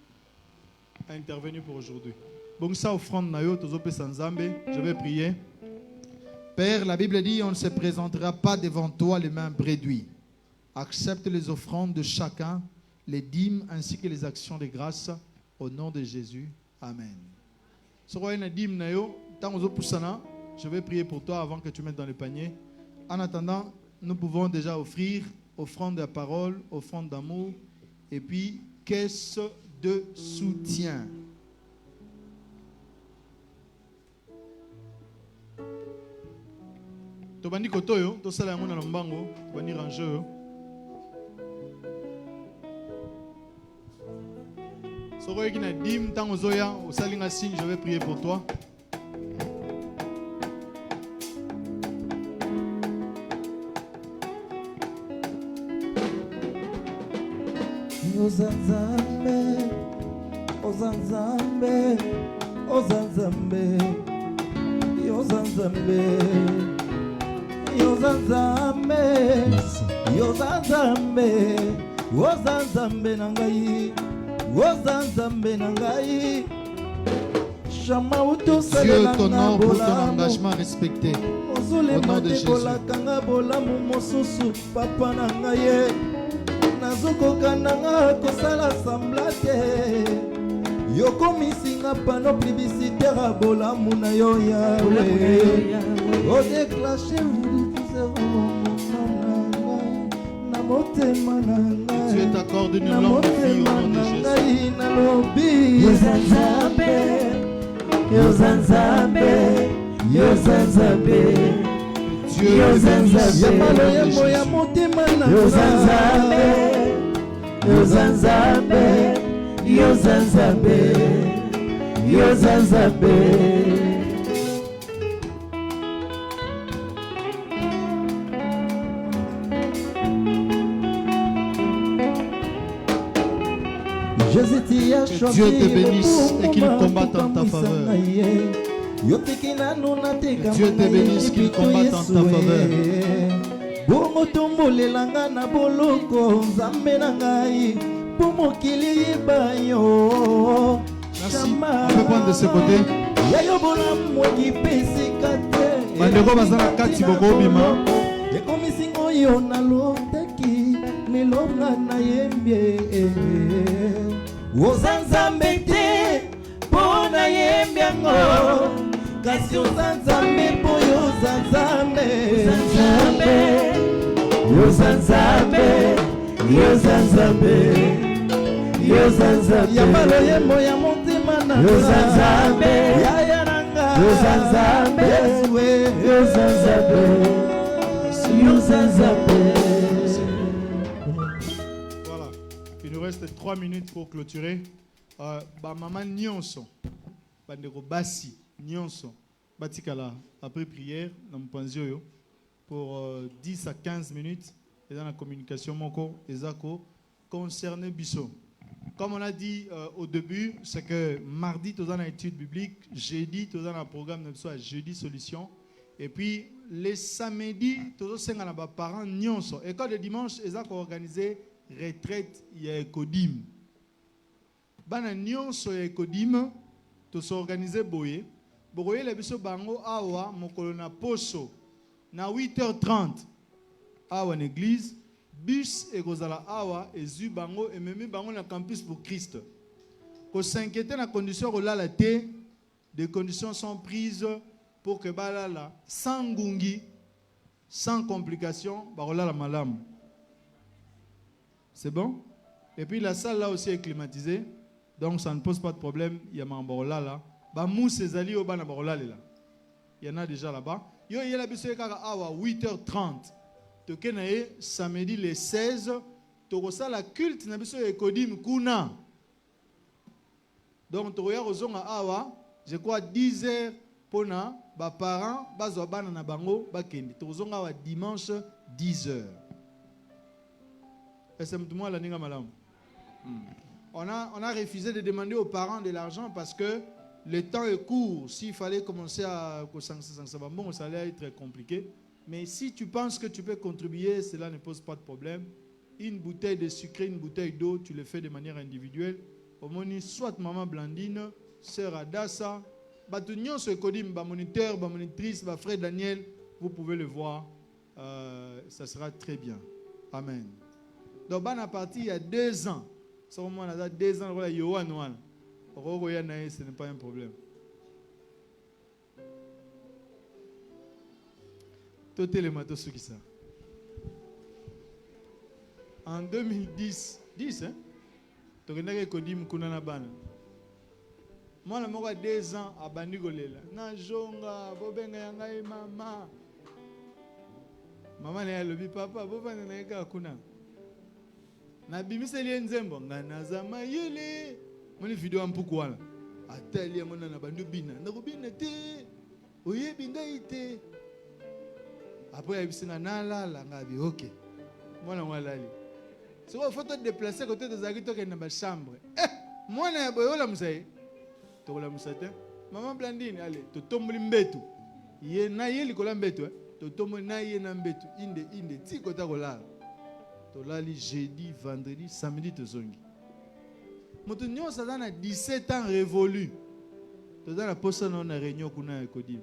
F: à intervenir pour aujourd'hui. Donc ça, offrande nayo, je vais prier. Père, la Bible dit, on ne se présentera pas devant toi les mains bréduies. Accepte les offrandes de chacun, les dîmes ainsi que les actions de grâce au nom de Jésus. Amen. Je vais prier pour toi avant que tu mettes dans le panier. En attendant, nous pouvons déjà offrir offrande de parole, offrande d'amour et puis caisse de soutien. Tobani kotoyo, to sala yango na lombango, tobani ranger. Soko yeki na dim tango zoya, osalinga signe, je vais prier pour toi.
A: Ozanzambe, Ozanzambe, Ozanzambe, Ozanzambe, Ozanzambe, Ozanzambe, Ozanzambe nangai, Ozanzambe nangai.
F: Dieu t'honore pour ton engagement respecté. Au nom de Jésus.
A: Papa nangai. Nazokokandanga kosala sambla te yokomisinga pano publicitaire bolamu na yo yawe odéclenché na motema na ngai.
F: Dieu t'accorde une longue vie au nom de Jésus.
A: Nalobi Yozanzambe, Yozanzambe, Yozanzambe, Yozanzambe, Yozanzambe, Yozanzambe, Yozanzambe.
F: Que Dieu te bénisse et qu'il combatte en ta faveur.
A: Que
F: Dieu te bénisse, qu'il combatte en ta faveur.
A: Bongo tombolelanga na boloko nzambe na ngai po mokili yebayo.
F: Merci. On peut prendre de ce côté.
A: Yayo bolamu ekipesika te.
F: Bandeko bazala kati boko bima.
A: Ekomisi oyo nalotaki milonga na yembie. Ozanzambe te pona yembiango. Kasi Ozanzambe po Yozanzambe, Yozanzambe, Yozanzambe, Yozanzambe, Yambalo yembo ya motema na Yozanzambe, Yaya nanga Yozanzambe, Yozanzambe, Yozanzambe.
F: Voilà, il nous reste 3 minutes pour clôturer. Maman Nyonso, Bandeko Bassi. Nyonso batikala après prière dans Mpanzio pour 10 à 15 minutes et dans la communication moko ezako concerné biso Comme on a dit au début, c'est que mardi, tu as une étude biblique, jeudi, tu as un programme de soit jeudi solution. Et puis, les samedis, tu as un parents nyonso. Et quand le dimanche, ils ont organisé retraite, il y a Ekodim. Bana nyonso ya Ekodim, tu as organisé boye. Boye, les biso bango awa, mokolo na poso, na 8h30, awa en église. Bus et Gozala Awa et Zu Bango et même Bango na campus pour Christ. Qu'on s'inquiète dans la condition où là la thé, des conditions sont prises pour que balala sans gungi, sans complications, barola la malam. C'est bon? Et puis la salle là aussi est climatisée, donc ça ne pose pas de problème. Il y a mambarola là, ba mousse ezali au bana barola là. Il y en a déjà là-bas. Yo y a la bus Awa 8h30. Samedi le 16, tu as la culte na biso Ekodim kuna. Donc tu as awa, je crois 10 heures pour na ba parents bazo bana na bango bakende. Tu as dimanche 10 heures. Est-ce que moi la ninga malam? On a refusé de demander aux parents de l'argent parce que le temps est court. S'il fallait commencer à bon, ça allait être compliqué. Mais si tu penses que tu peux contribuer, cela ne pose pas de problème. Une bouteille de sucre, une bouteille d'eau, tu le fais de manière individuelle. Au moins, soit maman Blandine, sœur Adassa, Batunion sur Ekodim, moniteur, monitrice, frère Daniel, vous pouvez le voir. Ça sera très bien. Amen. Donc, à partir il y a 2 ans, ce moment là, 2 ans, ce n'est pas un problème. En 2010, hein, tu as Kodim Kunana Ban. Moi, je suis 2 ans à Bandigolela. Na jonga, bobenga yangai mama. Maman ne lobi papa, bobenga na kuna. Na bimiseli nzembo ngana zama yele. Moni video ampukuana. Atali mona na bandu bina. Na kubina te. Oyebi ngai te. Après, il y a un ok. Moi, je suis allé. Si vous faut te déplacer côté de Zagito qui est dans la chambre. Moi, je suis allé. Maman Blandine, allez, tu tombes l'imbetu. Il y a un peu de tu tombes l'imbetu. Inde, ti kota kola. Tu l'as jeudi, vendredi, samedi, tu zongi. Mon ça a 17 ans révolu. Tu as la poste dans la réunion qu'on a Kodim.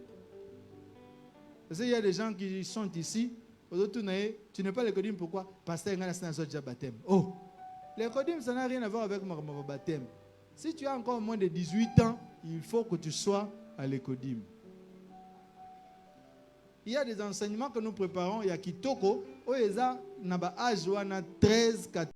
F: Parce qu'il y a des gens qui sont ici, tu n'es pas le Kodim, pourquoi? Parce que tu as déjà baptême. Oh, le Kodim, ça n'a rien à voir avec mon baptême. Si tu as encore moins de 18 ans, il faut que tu sois à l'Ekodim. Il y a des enseignements que nous préparons, il y a Kitoko, où il y a 13, 14.